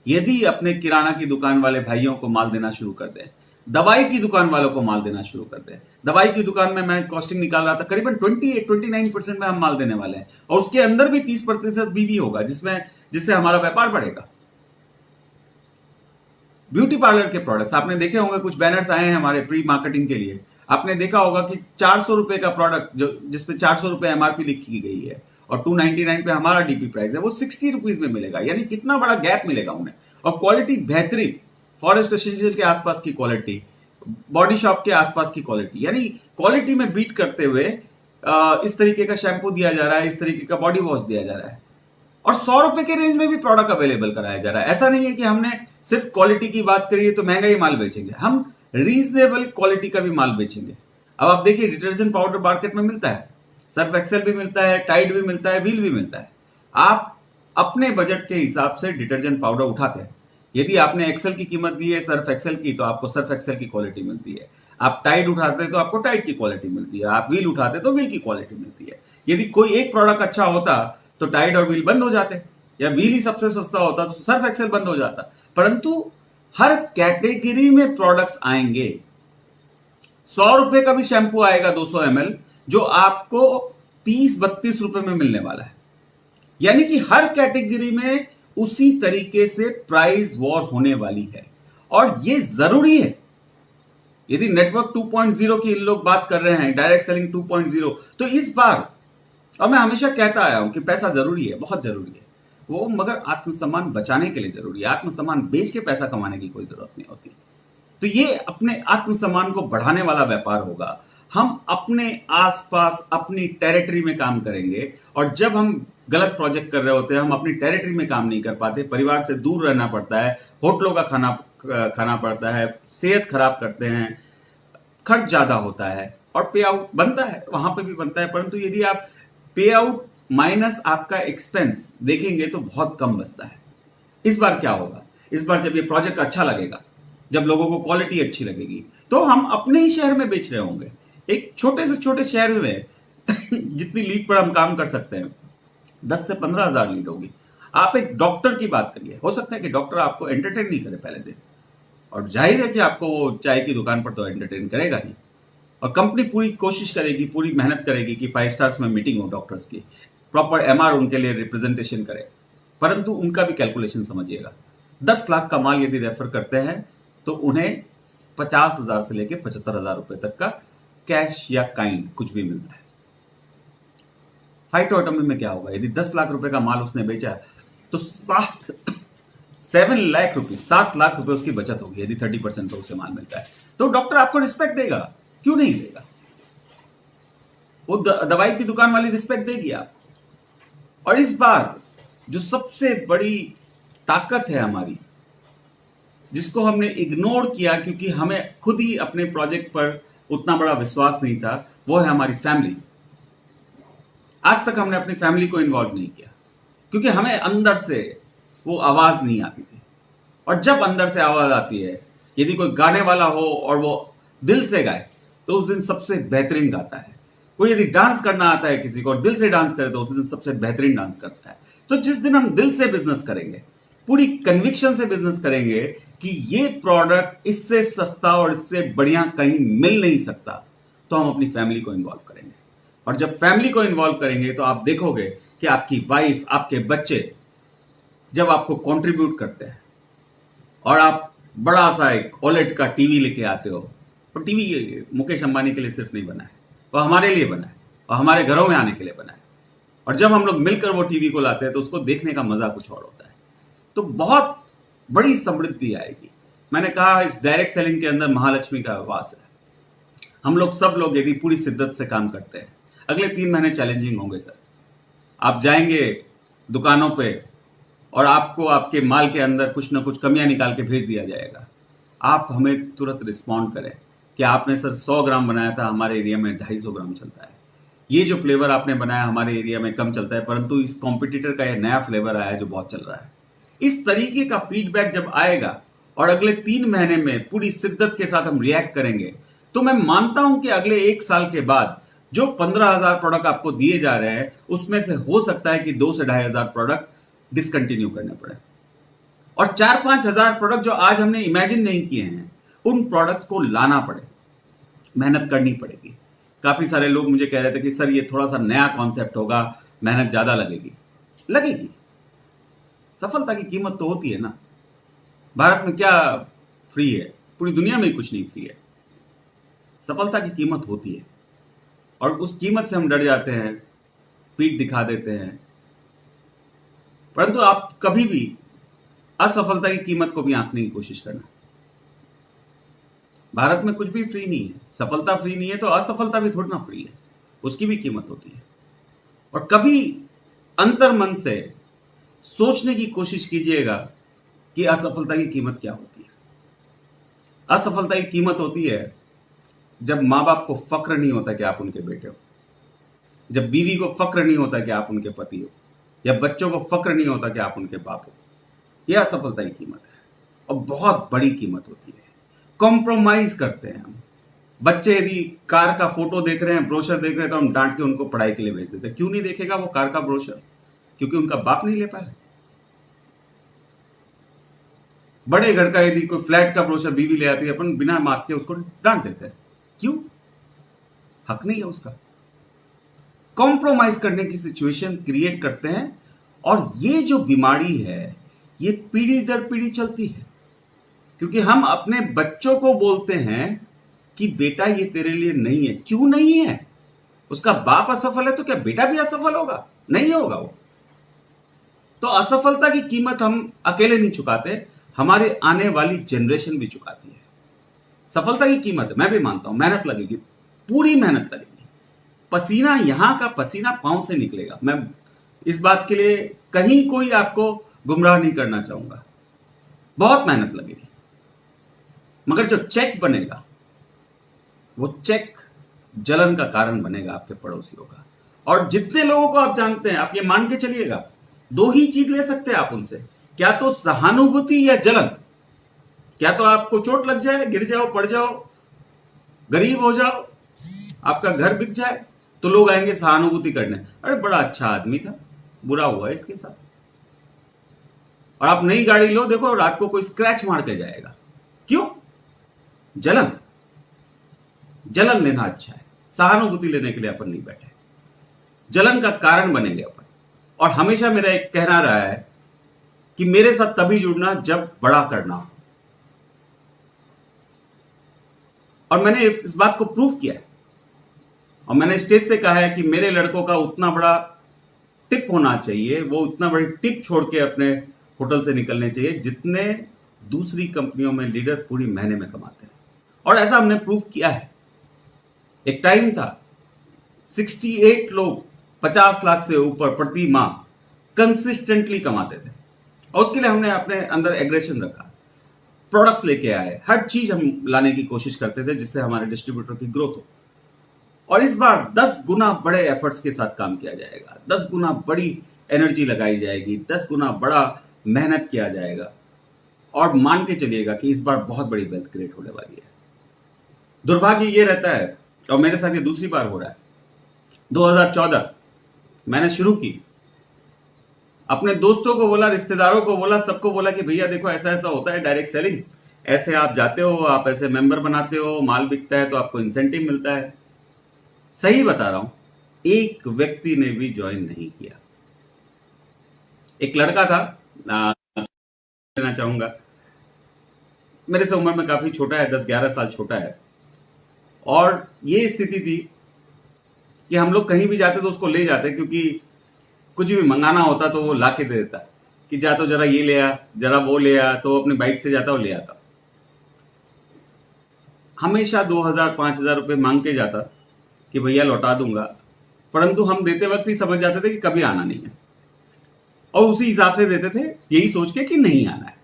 यदि अपने किराना की दुकान वाले भाइयों को माल देना शुरू कर दें, दवाई की दुकान वालों को माल देना शुरू कर दें। दवाई की दुकान में मैं कॉस्टिंग निकाल रहा था, करीबन 29% में हम माल देने वाले हैं, और उसके अंदर भी 30% बीवी होगा, जिससे हमारा व्यापार बढ़ेगा। ब्यूटी पार्लर के प्रोडक्ट्स आपने देखे होंगे, कुछ बैनर्स आए हैं हमारे प्री मार्केटिंग के लिए। आपने देखा होगा कि 400 रुपए का प्रोडक्ट जिसपे 400 रुपए एमआरपी लिखी गई है और 299 पे हमारा डीपी प्राइस है, वो 60 रुपीज में मिलेगा। यानी कितना बड़ा गैप मिलेगा उन्हें, और क्वालिटी बेहतरीन, फॉरेस्ट एसेंशियल के आसपास की क्वालिटी, बॉडी शॉप के आसपास की क्वालिटी, यानी क्वालिटी में बीट करते हुए इस तरीके का शैम्पू दिया जा रहा है, इस तरीके का बॉडी वॉश दिया जा रहा है, और 100 रुपए के रेंज में भी प्रोडक्ट अवेलेबल कराया जा रहा है। ऐसा नहीं है कि हमने सिर्फ क्वालिटी की बात करिए तो महंगा ही माल बेचेंगे, हम रीजनेबल क्वालिटी का भी माल बेचेंगे। अब आप देखिए, डिटर्जेंट पाउडर मार्केट में मिलता है, सर्फ एक्सेल भी मिलता है, टाइड भी मिलता है, व्हील भी मिलता है। आप अपने बजट के हिसाब से डिटर्जेंट पाउडर उठाते हैं। यदि आपने एक्सेल की कीमत दी है सर्फ एक्सेल की, तो आपको सर्फ एक्सेल की क्वालिटी मिलती है। आप टाइड उठाते हैं तो आपको टाइड की क्वालिटी मिलती है। आप व्हील उठाते हैं तो व्हील की क्वालिटी मिलती है। यदि कोई एक प्रोडक्ट अच्छा होता तो टाइड और व्हील बंद हो जाते, या व्हील ही सबसे सस्ता होता तो सर्फ एक्सेल बंद हो जाता। परंतु हर कैटेगरी में प्रोडक्ट्स आएंगे। 100 रुपए का भी शैंपू आएगा 200 ml, जो आपको 30-32 रुपए में मिलने वाला है। यानी कि हर कैटेगरी में उसी तरीके से प्राइस वॉर होने वाली है, और यह जरूरी है। यदि नेटवर्क 2.0 की इन लोग बात कर रहे हैं, डायरेक्ट सेलिंग 2.0, तो इस बार, और मैं हमेशा कहता आया हूं कि पैसा जरूरी है, बहुत जरूरी है वो, मगर आत्मसम्मान बचाने के लिए जरूरी है। आत्मसम्मान बेच के पैसा कमाने की कोई जरूरत नहीं होती। तो ये अपने आत्मसम्मान को बढ़ाने वाला व्यापार होगा। हम अपने आसपास अपनी टेरिटरी में काम करेंगे, और जब हम गलत प्रोजेक्ट कर रहे होते हैं, हम अपनी टेरिटरी में काम नहीं कर पाते, परिवार से दूर रहना पड़ता है, होटलों का खाना पड़ता है, सेहत खराब करते हैं, खर्च ज्यादा होता है, और पे आउट बनता है, वहां पे भी बनता है। परंतु यदि आप पे आउट माइनस आपका एक्सपेंस देखेंगे तो बहुत कम बचता है। इस बार क्या होगा, इस बार जब ये प्रोजेक्ट अच्छा लगेगा, जब लोगों को क्वालिटी अच्छी लगेगी, तो हम अपने ही शहर में बेच रहे होंगे। एक छोटे से छोटे शहर में जितनी लीड पर हम काम कर सकते हैं, 10 से 15 हजार लीड होगी। आप एक डॉक्टर की बात करिए, हो सकता है कि डॉक्टर आपको एंटरटेन नहीं करे पहले दिन, और जाहिर है कि आपको वो चाय की दुकान पर तो एंटरटेन करेगा ही, और कंपनी पूरी कोशिश करेगी, पूरी मेहनत करेगी कि 5 स्टार्स में मीटिंग हो डॉक्टर्स की, प्रॉपर एमआर उनके लिए रिप्रेजेंटेशन करे। परंतु उनका भी कैलकुलेशन समझिएगा, 10 लाख का माल यदि रेफर करते हैं तो उन्हें 50,000 से लेकर 75,000 रुपए तक का कैश या काइंड कुछ भी मिलता है। फाइटोटोमी में क्या होगा, यदि 10 लाख रुपए का माल उसने बेचा तो 7 लाख रुपए उसकी बचत होगी, यदि 30% उसे माल मिलता है। तो डॉक्टर आपको रिस्पेक्ट देगा, क्यों नहीं देगा? वो दवाई की दुकान वाली रिस्पेक्ट देगी आप। और इस बार जो सबसे बड़ी ताकत है हमारी, जिसको हमने इग्नोर किया क्योंकि हमें खुद ही अपने प्रोजेक्ट पर उतना बड़ा विश्वास नहीं था, वो है हमारी फैमिली। आज तक हमने अपनी फैमिली को इन्वॉल्व नहीं किया, क्योंकि हमें अंदर से वो आवाज नहीं आती थी। और जब अंदर से आवाज आती है, यदि कोई गाने वाला हो और वो दिल से गाए, तो उस दिन सबसे बेहतरीन गाता है। कोई यदि डांस करना आता है किसी को और दिल से डांस करे, तो उस दिन सबसे बेहतरीन डांस करता है। तो जिस दिन हम दिल से बिजनेस करेंगे, पूरी कन्विक्शन से बिजनेस करेंगे कि ये प्रोडक्ट इससे सस्ता और इससे बढ़िया कहीं मिल नहीं सकता, तो हम अपनी फैमिली को इन्वॉल्व करेंगे। और जब फैमिली को इन्वॉल्व करेंगे तो आप देखोगे कि आपकी वाइफ, आपके बच्चे जब आपको कंट्रीब्यूट करते हैं, और आप बड़ा सा एक ओलेड का टीवी लेके आते हो, तो टीवी मुकेश अंबानी के लिए सिर्फ नहीं बना है, वो हमारे लिए बना है और हमारे घरों में आने के लिए बना है। और जब हम लोग मिलकर वो टीवी को लाते हैं तो उसको देखने का मजा कुछ और होता है। तो बहुत बड़ी समृद्धि आएगी। मैंने कहा, इस डायरेक्ट सेलिंग के अंदर महालक्ष्मी का वास है। हम लोग सब लोग यदि पूरी शिद्दत से काम करते हैं, अगले 3 महीने चैलेंजिंग होंगे सर। आप जाएंगे दुकानों पे, और आपको आपके माल के अंदर कुछ ना कुछ कमियां निकाल के भेज दिया जाएगा, आप हमें तुरंत रिस्पॉन्ड करें कि आपने सर 100 ग्राम बनाया था, हमारे एरिया में 250 ग्राम चलता है। ये जो फ्लेवर आपने बनाया हमारे एरिया में कम चलता है, परंतु इस कॉम्पिटिटर का ये नया फ्लेवर आया है जो बहुत चल रहा है। इस तरीके का फीडबैक जब आएगा और अगले 3 महीने में पूरी शिद्दत के साथ हम रिएक्ट करेंगे, तो मैं मानता हूं कि अगले 1 साल के बाद जो 15,000 प्रोडक्ट आपको दिए जा रहे हैं, उसमें से हो सकता है कि 2 से 2,500 प्रोडक्ट डिसकंटिन्यू करने पड़े, और 4-5 हजार प्रोडक्ट जो आज हमने इमेजिन नहीं किए हैं, उन प्रोडक्ट्स को लाना पड़े, मेहनत करनी पड़ेगी। काफी सारे लोग मुझे कह रहे थे कि सर ये थोड़ा सा नया कॉन्सेप्ट होगा, मेहनत ज्यादा लगेगी। सफलता की कीमत तो होती है ना। भारत में क्या फ्री है? पूरी दुनिया में कुछ नहीं फ्री है। सफलता की कीमत होती है, और उस कीमत से हम डर जाते हैं, पीठ दिखा देते हैं। परंतु आप कभी भी असफलता की कीमत को भी आंकने की कोशिश करना। भारत में कुछ भी फ्री नहीं है। सफलता फ्री नहीं है तो असफलता भी थोड़ी ना फ्री है, उसकी भी कीमत होती है। और कभी अंतर्मन से सोचने की कोशिश कीजिएगा कि असफलता की कीमत क्या होती है। असफलता की कीमत होती है जब मां बाप को फक्र नहीं होता कि आप उनके बेटे हो, जब बीवी को फक्र नहीं होता कि आप उनके पति हो, या बच्चों को फक्र नहीं होता कि आप उनके बाप हो। यह असफलता की कीमत है, और बहुत बड़ी कीमत होती है। कॉम्प्रोमाइज करते हैं हम। बच्चे यदि कार का फोटो देख रहे हैं, ब्रोशर देख रहे हैं, तो हम डांट के उनको पढ़ाई के लिए भेज देते हैं। क्यों नहीं देखेगा वो कार का ब्रोशर? क्योंकि उनका बाप नहीं ले पाया। बड़े घर का यदि कोई फ्लैट का ब्रोशर बीवी ले आती है, अपन बिना मांग के उसको डांट देते हैं। क्यों? हक नहीं है उसका। कॉम्प्रोमाइज करने की सिचुएशन क्रिएट करते हैं, और ये जो बीमारी है ये पीढ़ी दर पीढ़ी चलती है। क्योंकि हम अपने बच्चों को बोलते हैं कि बेटा ये तेरे लिए नहीं है। क्यों नहीं है? उसका बाप असफल है तो क्या बेटा भी असफल होगा? नहीं होगा वो। तो असफलता की कीमत हम अकेले नहीं चुकाते, हमारे आने वाली जनरेशन भी चुकाती है। सफलता की कीमत मैं भी मानता हूं, मेहनत लगेगी, पूरी मेहनत लगेगी। पसीना, यहां का पसीना पांव से निकलेगा। मैं इस बात के लिए कहीं कोई आपको गुमराह नहीं करना चाहूंगा। बहुत मेहनत लगेगी, मगर जो चेक बनेगा वो चेक जलन का कारण बनेगा आपके पड़ोसियों का। और जितने लोगों को आप जानते हैं, आप ये मान के चलिएगा, 2 ही चीज ले सकते हैं आप उनसे, क्या तो सहानुभूति या जलन। क्या तो आपको चोट लग जाए, गिर जाओ, पड़ जाओ, गरीब हो जाओ, आपका घर बिक जाए, तो लोग आएंगे सहानुभूति करने, अरे बड़ा अच्छा आदमी था, बुरा हुआ इसके साथ। और आप नई गाड़ी लो, देखो रात को कोई स्क्रैच मार के जाएगा। क्यों? जलन। जलन लेना अच्छा है, सहानुभूति लेने के लिए अपन नहीं बैठे। जलन का कारण बनेंगे अपन। और हमेशा मेरा एक कहना रहा है कि मेरे साथ तभी जुड़ना जब बड़ा करना हो। और मैंने इस बात को प्रूव किया है, और मैंने स्टेज से कहा है कि मेरे लड़कों का उतना बड़ा टिप होना चाहिए, वो उतना बड़ी टिप छोड़ के अपने होटल से निकलने चाहिए जितने दूसरी कंपनियों में लीडर पूरी महीने में कमाते हैं। और ऐसा हमने प्रूव किया है। एक टाइम था 68 लोग 50 लाख से ऊपर प्रति माह कंसिस्टेंटली कमाते थे, और उसके लिए हमने अपने अंदर एग्रेशन रखा, प्रोडक्ट्स लेके आए, हर चीज हम लाने की कोशिश करते थे जिससे हमारे डिस्ट्रीब्यूटर की ग्रोथ हो। और इस बार 10 गुना बड़े एफर्ट्स के साथ काम किया जाएगा, 10 गुना बड़ी एनर्जी लगाई जाएगी, 10 गुना बड़ा मेहनत किया जाएगा, और मान के चलिएगा कि इस बार बहुत बड़ी वेल्थ क्रिएट होने वाली है। दुर्भाग्य ये रहता है, और मेरे साथ ये दूसरी बार हो रहा है, 2014 मैंने शुरू की, अपने दोस्तों को बोला, रिश्तेदारों को बोला, सबको बोला कि भैया देखो ऐसा ऐसा होता है डायरेक्ट सेलिंग, ऐसे आप जाते हो, आप ऐसे मेंबर बनाते हो, माल बिकता है तो आपको इंसेंटिव मिलता है। सही बता रहा हूं, एक व्यक्ति ने भी ज्वाइन नहीं किया। एक लड़का था, लेना चाहूंगा, मेरे से उम्र में काफी छोटा है, 10-11 साल छोटा है, और ये स्थिति थी कि हम लोग कहीं भी जाते तो उसको ले जाते, क्योंकि कुछ भी मंगाना होता तो वो ला के दे देता कि जा तो जरा ये ले आ, जरा वो ले आ, तो अपनी बाइक से जाता वो ले आता। हमेशा 2,000-5,000 रुपए मांग के जाता कि भैया लौटा दूंगा, परंतु हम देते वक्त ही समझ जाते थे कि कभी आना नहीं है। और उसी हिसाब से देते थे, यही सोच के कि नहीं आना है।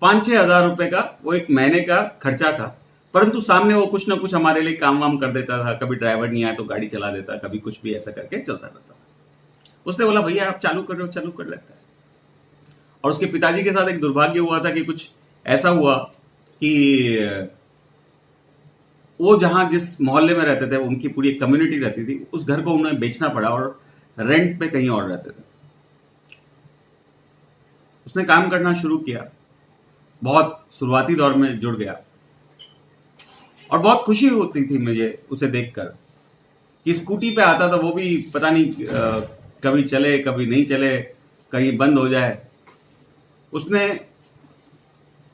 5-6 हजार रुपए का वो एक महीने का खर्चा था, परंतु सामने वो कुछ ना कुछ हमारे लिए काम वाम कर देता था। कभी ड्राइवर नहीं आया तो गाड़ी चला देता, कभी कुछ भी ऐसा करके चलता रहता था। उसने बोला भैया आप चालू कर रहे हो, चालू कर लेता है। और उसके पिताजी के साथ एक दुर्भाग्य हुआ था कि कुछ ऐसा हुआ कि वो जहां जिस मोहल्ले में रहते थे, उनकी पूरी एक कम्युनिटी रहती थी, उस घर को उन्हें बेचना पड़ा और रेंट पे कहीं और रहते थे। उसने काम करना शुरू किया, बहुत शुरुआती दौर में जुड़ गया और बहुत खुशी होती थी मुझे उसे देखकर कि स्कूटी पे आता था, वो भी पता नहीं कभी चले कभी नहीं चले, कहीं बंद हो जाए। उसने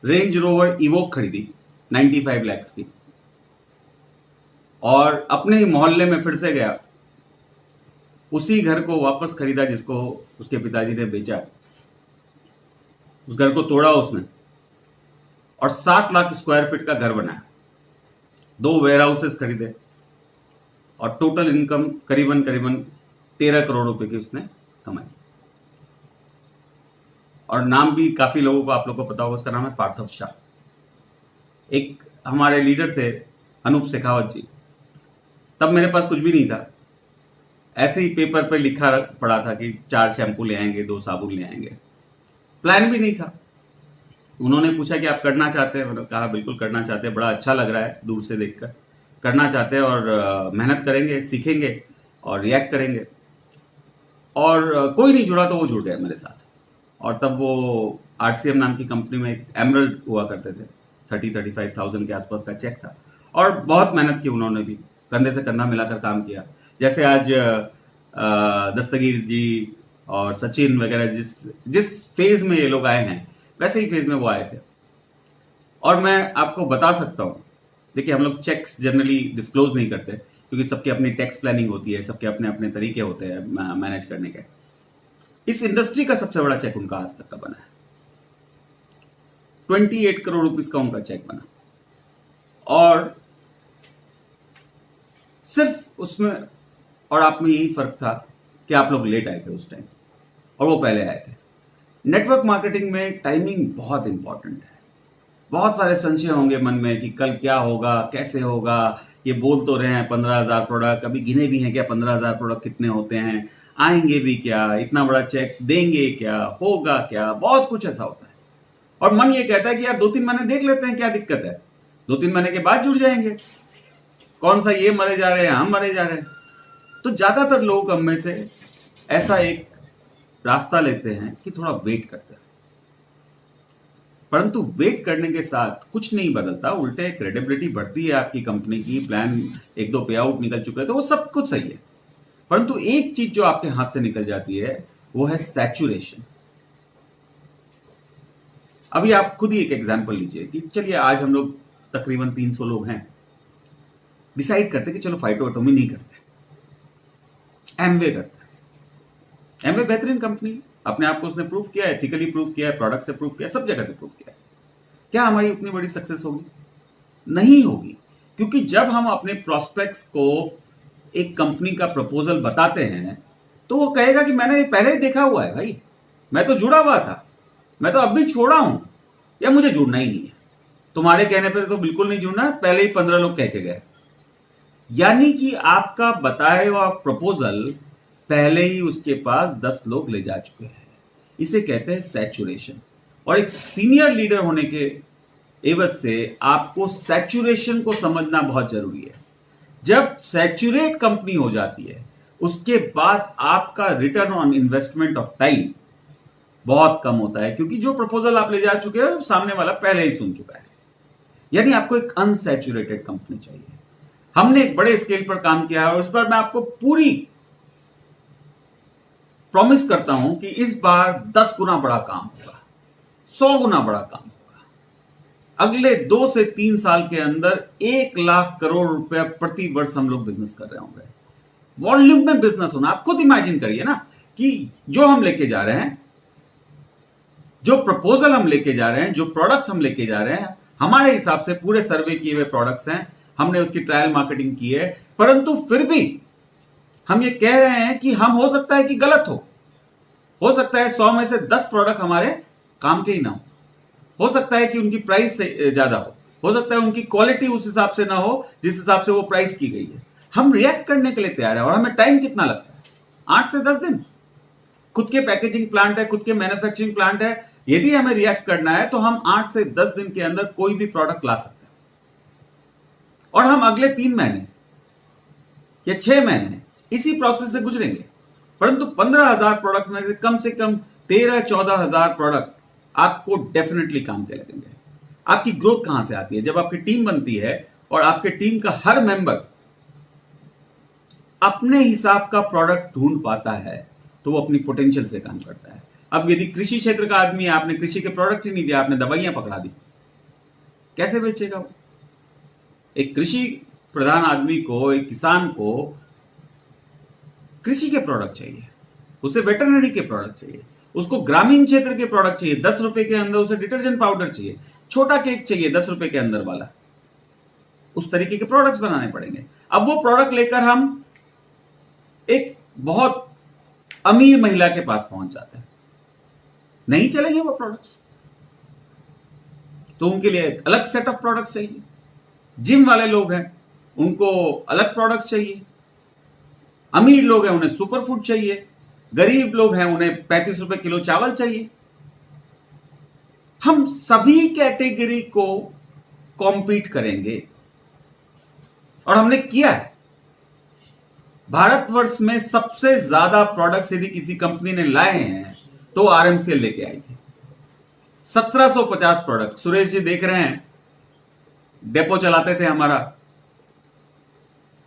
रेंज रोवर इवोक खरीदी 95 लाख की और अपने ही मोहल्ले में फिर से गया, उसी घर को वापस खरीदा जिसको उसके पिताजी ने बेचा। उस घर को तोड़ा उसने और 7 लाख स्क्वायर फीट का घर बनाया, 2 वेयर हाउसेस खरीदे और टोटल इनकम करीबन 13 करोड़ रुपए की उसने कमाई। और नाम भी काफी लोगों को, आप लोगों को पता होगा, उसका नाम है पार्थव शाह। एक हमारे लीडर थे अनूप शेखावत जी, तब मेरे पास कुछ भी नहीं था, ऐसे ही पेपर पे लिखा पड़ा था कि 4 शैम्पू ले आएंगे, 2 साबुन ले आएंगे, प्लान भी नहीं था। उन्होंने पूछा कि आप करना चाहते हैं? मैंने कहा बिल्कुल करना चाहते हैं, बड़ा अच्छा लग रहा है दूर से देखकर, करना चाहते हैं और मेहनत करेंगे, सीखेंगे और रिएक्ट करेंगे। और कोई नहीं जुड़ा तो वो जुड़ गए मेरे साथ। और तब वो आरसीएम नाम की कंपनी में एक एमरल्ड हुआ करते थे, 35,000 के आसपास का चेक था और बहुत मेहनत की उन्होंने भी, कंधे से कंधा मिलाकर काम किया। जैसे आज दस्तगीर जी और सचिन वगैरह जिस फेज में ये लोग आए हैं, वैसे ही फेज में वो आए थे। और मैं आपको बता सकता हूं, देखिए हम लोग चेक्स जनरली डिस्क्लोज नहीं करते क्योंकि सबकी अपनी टैक्स प्लानिंग होती है, सबके अपने अपने तरीके होते हैं मैनेज करने के। इस इंडस्ट्री का सबसे बड़ा चेक उनका आज तक का बना है, 28 करोड़ रुपीस का उनका चेक बना। और सिर्फ उसमें और आप में यही फर्क था कि आप लोग लेट आए थे उस टाइम और वो पहले आए थे। नेटवर्क मार्केटिंग में टाइमिंग बहुत इंपॉर्टेंट है। बहुत सारे संशय होंगे मन में कि कल क्या होगा, कैसे होगा। ये बोल तो रहे हैं 15,000 प्रोडक्ट, कभी गिने भी हैं क्या 15,000 प्रोडक्ट कितने होते हैं, आएंगे भी क्या, इतना बड़ा चेक देंगे क्या, होगा क्या, बहुत कुछ ऐसा होता है। और मन ये कहता है कि यार 2-3 महीने देख लेते हैं, क्या दिक्कत है, 2-3 महीने के बाद जुड़ जाएंगे, कौन सा ये मरे जा रहे हैं, हम मरे जा रहे हैं। तो ज्यादातर लोग हम में से ऐसा एक रास्ता लेते हैं कि थोड़ा वेट करते हैं, परंतु वेट करने के साथ कुछ नहीं बदलता, उल्टे क्रेडिबिलिटी बढ़ती है आपकी कंपनी की, प्लान 1-2 पे आउट निकल चुके हैं तो वो सब कुछ सही है। परंतु एक चीज जो आपके हाथ से निकल जाती है वो है सैचुरेशन। अभी आप खुद ही एक एग्जांपल लीजिए कि चलिए आज हम लोग तकरीबन 300 लोग हैं, डिसाइड करते कि चलो फाइटो एटोमी नहीं करते, एमवे करते हैं। एमवे बेहतरीन कंपनी, अपने आप को उसने प्रूव किया है, एथिकली प्रूव किया है, प्रोडक्ट से प्रूव किया है, सब जगह से प्रूव किया है। क्या हमारी उतनी बड़ी सक्सेस होगी? नहीं होगी, क्योंकि जब हम अपने प्रोस्पेक्ट्स को एक कंपनी का प्रपोजल बताते हैं तो वो कहेगा कि मैंने पहले ही देखा हुआ है भाई, मैं तो जुड़ा हुआ था, मैं तो अब भी छोड़ा हूं, या मुझे जुड़ना ही नहीं है, तुम्हारे कहने पर तो बिल्कुल नहीं जुड़ना, पहले ही 15 लोग कह के गए। यानी कि आपका बताया हुआ प्रपोजल पहले ही उसके पास 10 लोग ले जा चुके हैं। इसे कहते हैं सैचुरेशन। और एक सीनियर लीडर होने के एवज से आपको सैचुरेशन को समझना बहुत जरूरी है। जब सैचुरेट कंपनी हो जाती है उसके बाद आपका return on investment of time बहुत कम होता है, क्योंकि जो प्रपोजल आप ले जा चुके हो सामने वाला पहले ही सुन चुका है। यानी आपको एक अनसैचुरेटेड कंपनी चाहिए। हमने एक बड़े स्केल पर काम किया है और इस बार मैं आपको पूरी प्रॉमिस करता हूं कि इस बार 10 गुना बड़ा काम होगा, 100 गुना बड़ा काम होगा। अगले 2 से 3 साल के अंदर 1 लाख करोड़ रुपया प्रति वर्ष हम लोग बिजनेस कर रहे होंगे। वॉल्यूम में बिजनेस होना, आप खुद इमेजिन करिए ना कि जो हम लेके जा रहे हैं, जो प्रपोजल हम लेके जा रहे हैं, जो प्रोडक्ट्स हम लेके जा रहे हैं, हमारे हिसाब से पूरे सर्वे किए हुए प्रोडक्ट्स हैं, हमने उसकी ट्रायल मार्केटिंग की है, परंतु फिर भी हम ये कह रहे हैं कि हम हो सकता है कि गलत हो सकता है 100 में से 10 प्रोडक्ट हमारे काम के ही ना हो सकता है कि उनकी प्राइस ज्यादा हो सकता है उनकी क्वालिटी उस हिसाब से ना हो जिस हिसाब से वो प्राइस की गई है। हम रिएक्ट करने के लिए तैयार है और हमें टाइम कितना लगता है? 8 से 10 दिन। खुद के पैकेजिंग प्लांट है, खुद के मैन्युफैक्चरिंग प्लांट है। यदि हमें रिएक्ट करना है तो हम 8 से 10 दिन के अंदर कोई भी प्रोडक्ट ला सकते हैं और हम अगले 3 महीने या 6 महीने इसी प्रोसेस से गुजरेंगे। परंतु 15,000 प्रोडक्ट में से कम 13-14,000 प्रोडक्ट आपको डेफिनेटली काम के लगेंगे। आपकी ग्रोथ कहां से आती है? जब आपकी टीम बनती है और आपके टीम का हर मेंबर अपने हिसाब का प्रोडक्ट ढूंढ पाता है तो वो अपनी पोटेंशियल से काम करता है। अब यदि कृषि क्षेत्र का आदमी है, आपने कृषि के प्रोडक्ट ही नहीं दिया, आपने दवाइयां पकड़ा दी, कैसे बेचेगा वो? एक कृषि प्रधान आदमी को, एक किसान को कृषि के प्रोडक्ट चाहिए, उसे वेटरनरी के प्रोडक्ट चाहिए, उसको ग्रामीण क्षेत्र के प्रोडक्ट चाहिए। 10 रुपए के अंदर उसे डिटर्जेंट पाउडर चाहिए, छोटा केक चाहिए 10 रुपए के अंदर वाला। उस तरीके के प्रोडक्ट्स बनाने पड़ेंगे। अब वो प्रोडक्ट लेकर हम एक बहुत अमीर महिला के पास पहुंच जाते हैं, नहीं चलेंगे वो प्रोडक्ट्स, तो उनके लिए एक अलग सेट ऑफ प्रोडक्ट्स चाहिए। जिम वाले लोग हैं, उनको अलग प्रोडक्ट्स चाहिए। अमीर लोग हैं, उन्हें सुपर फूड चाहिए। गरीब लोग हैं, उन्हें 35 रुपए किलो चावल चाहिए। हम सभी कैटेगरी को कॉम्पीट करेंगे और हमने किया है। भारतवर्ष में सबसे ज्यादा प्रोडक्ट्स यदि किसी कंपनी ने लाए हैं तो आरएमसीएल लेके आई थी। 1750 प्रोडक्ट। सुरेश जी देख रहे हैं, डेपो चलाते थे हमारा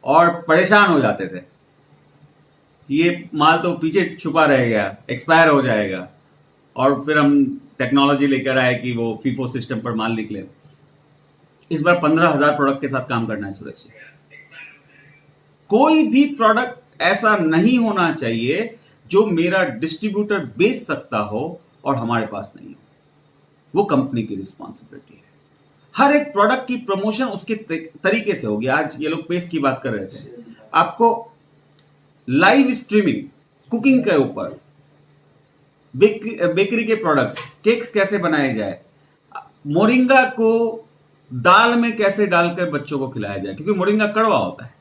और परेशान हो जाते थे, ये माल तो पीछे छुपा रहेगा, एक्सपायर हो जाएगा, और फिर हम टेक्नोलॉजी लेकर आए कि वो फीफो सिस्टम पर माल निकले। इस बार 15,000 प्रोडक्ट के साथ काम करना है सुरेश जी। कोई भी प्रोडक्ट ऐसा नहीं होना चाहिए जो मेरा डिस्ट्रीब्यूटर बेच सकता हो और हमारे पास नहीं हो। वो कंपनी की रिस्पॉन्सिबिलिटी है। हर एक प्रोडक्ट की प्रमोशन उसके तरीके से होगी। आज ये लोग पेस्ट की बात कर रहे थे, आपको लाइव स्ट्रीमिंग कुकिंग के ऊपर, बेकरी के प्रोडक्ट्स, केक्स कैसे बनाए जाए, मोरिंगा को दाल में कैसे डालकर बच्चों को खिलाया जाए, क्योंकि मोरिंगा कड़वा होता है,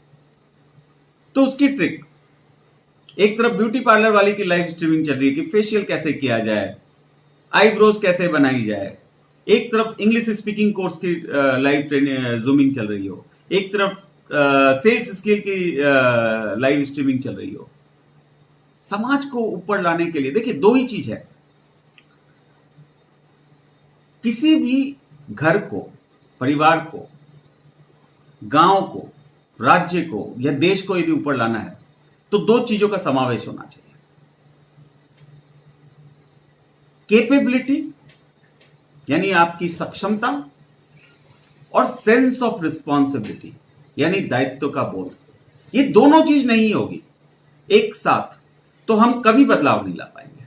तो उसकी ट्रिक। एक तरफ ब्यूटी पार्लर वाली की लाइव स्ट्रीमिंग चल रही है कि फेशियल कैसे किया जाए, आईब्रोज कैसे बनाई जाए। एक तरफ इंग्लिश स्पीकिंग कोर्स की लाइव जूमिंग चल रही हो, एक तरफ सेल्स स्किल की लाइव स्ट्रीमिंग चल रही हो। समाज को ऊपर लाने के लिए देखिए, दो ही चीज है। किसी भी घर को, परिवार को, गांव को, राज्य को या देश को यदि ऊपर लाना है तो दो चीजों का समावेश होना चाहिए। कैपेबिलिटी यानी आपकी सक्षमता, और सेंस ऑफ रिस्पॉन्सिबिलिटी यानी दायित्व का बोध। ये दोनों चीज नहीं होगी एक साथ तो हम कभी बदलाव नहीं ला पाएंगे।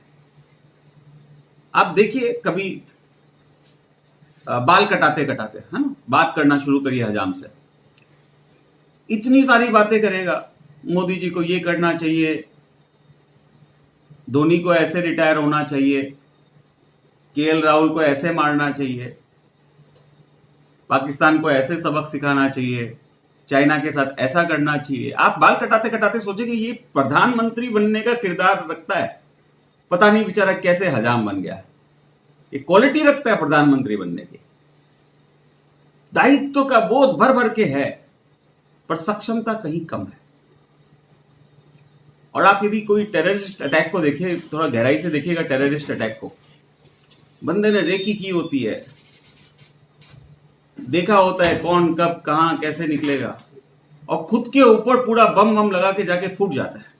आप देखिए, कभी बाल कटाते कटाते, है ना, बात करना शुरू करिए हजाम से, इतनी सारी बातें करेगा। मोदी जी को ये करना चाहिए, धोनी को ऐसे रिटायर होना चाहिए, केएल राहुल को ऐसे मारना चाहिए, पाकिस्तान को ऐसे सबक सिखाना चाहिए, चाइना के साथ ऐसा करना चाहिए। आप बाल कटाते कटाते सोचेंगे ये प्रधानमंत्री बनने का किरदार रखता है, पता नहीं बेचारा कैसे हजाम बन गया है। ये क्वालिटी रखता है प्रधानमंत्री बनने की, दायित्व का बोध भर भर के है, पर सक्षमता कहीं कम है। और आप यदि कोई टेररिस्ट अटैक को देखिए, थोड़ा गहराई से देखिएगा टेररिस्ट अटैक को, बंदे ने रेकी की होती है, देखा होता है कौन कब कहां कैसे निकलेगा, और खुद के ऊपर पूरा बम बम लगा के जाके फूट जाता है।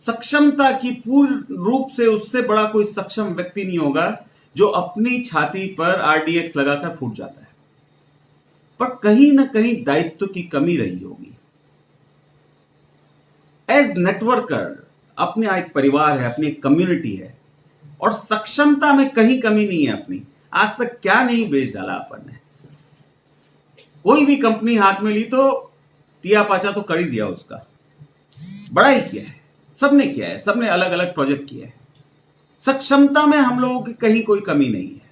सक्षमता की पूर्ण रूप से उससे बड़ा कोई सक्षम व्यक्ति नहीं होगा जो अपनी छाती पर आरडीएक्स लगाकर फूट जाता है। पर कहीं ना कहीं दायित्व की कमी रही होगी। एज नेटवर्कर अपने एक परिवार है, अपनी एक कम्युनिटी है, और सक्षमता में कहीं कमी नहीं है अपनी। आज तक क्या नहीं बेच डाला अपन ने। कोई भी कंपनी हाथ में ली तो तिया पाचा तो कर ही दिया, उसका बड़ा ही किया है। सबने किया है, सबने अलग अलग प्रोजेक्ट किए हैं। सक्षमता में हम लोगों की कहीं कोई कमी नहीं है,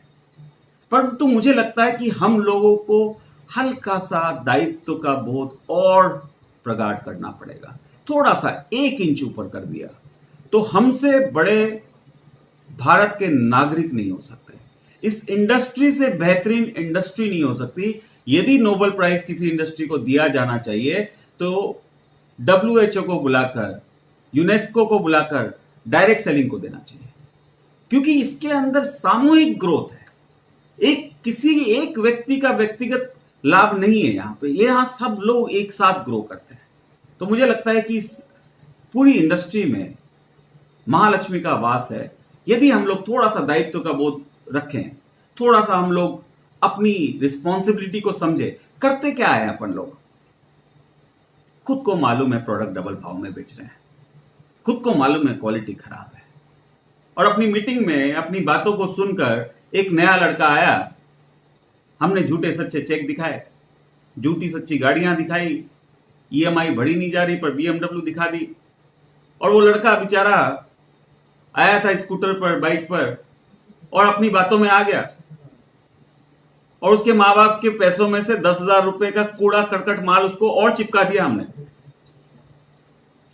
परंतु मुझे लगता है कि हम लोगों को हल्का सा दायित्व का बोध और प्रगाढ़ करना पड़ेगा। थोड़ा सा 1 इंच ऊपर कर दिया तो हमसे बड़े भारत के नागरिक नहीं हो सकते, इस इंडस्ट्री से बेहतरीन इंडस्ट्री नहीं हो सकती। यदि नोबेल प्राइज किसी इंडस्ट्री को दिया जाना चाहिए तो WHO को बुलाकर, यूनेस्को को बुलाकर डायरेक्ट सेलिंग को देना चाहिए, क्योंकि इसके अंदर सामूहिक ग्रोथ है। किसी एक व्यक्ति का व्यक्तिगत लाभ नहीं है यहां पे, यहां सब लोग एक साथ ग्रो करते हैं। तो मुझे लगता है कि इस पूरी इंडस्ट्री में महालक्ष्मी का वास है। यदि हम लोग थोड़ा सा दायित्व का बोध रखें, थोड़ा सा हम लोग अपनी रिस्पॉन्सिबिलिटी को समझे। करते क्या है अपन लोग? खुद को मालूम है प्रोडक्ट डबल भाव में बेच रहे हैं, खुद को मालूम है क्वालिटी खराब है, और अपनी मीटिंग में अपनी बातों को सुनकर एक नया लड़का आया, हमने झूठे सच्चे चेक दिखाए, झूठी सच्ची गाड़ियां दिखाई, EMI बढ़ी नहीं जा रही पर BMW दिखा दी, और वो लड़का बेचारा आया था स्कूटर पर, बाइक पर, और अपनी बातों में आ गया, और उसके मां बाप के पैसों में से 10,000 रुपए का कूड़ा करकट माल उसको और चिपका दिया हमने।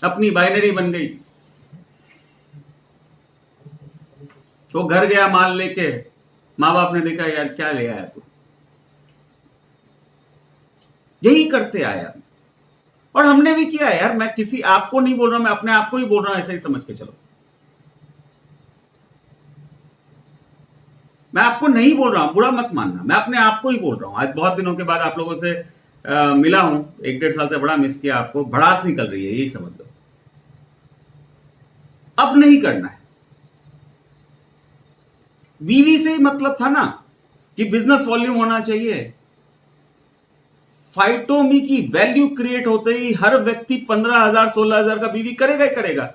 अपनी बाइनरी बन गई। वो घर गया माल लेके, मां बाप ने देखा यार क्या ले आया तू। यही करते आया, और हमने भी किया यार। मैं किसी आपको नहीं बोल रहा, मैं अपने आप को ही बोल रहा हूं, ऐसा ही समझ के चलो। मैं आपको नहीं बोल रहा हूं, बुरा मत मानना, मैं अपने आप को ही बोल रहा हूं। आज बहुत दिनों के बाद आप लोगों से मिला हूं, 1-1.5 साल से बड़ा मिस किया आपको, भड़ास निकल रही है, यही समझ लो। अब नहीं करना है। वीवी से ही मतलब था ना कि बिजनेस वॉल्यूम होना चाहिए। फाइटोमी की वैल्यू क्रिएट होते ही हर व्यक्ति 15,000 16,000 का बीवी करेगा ही करेगा,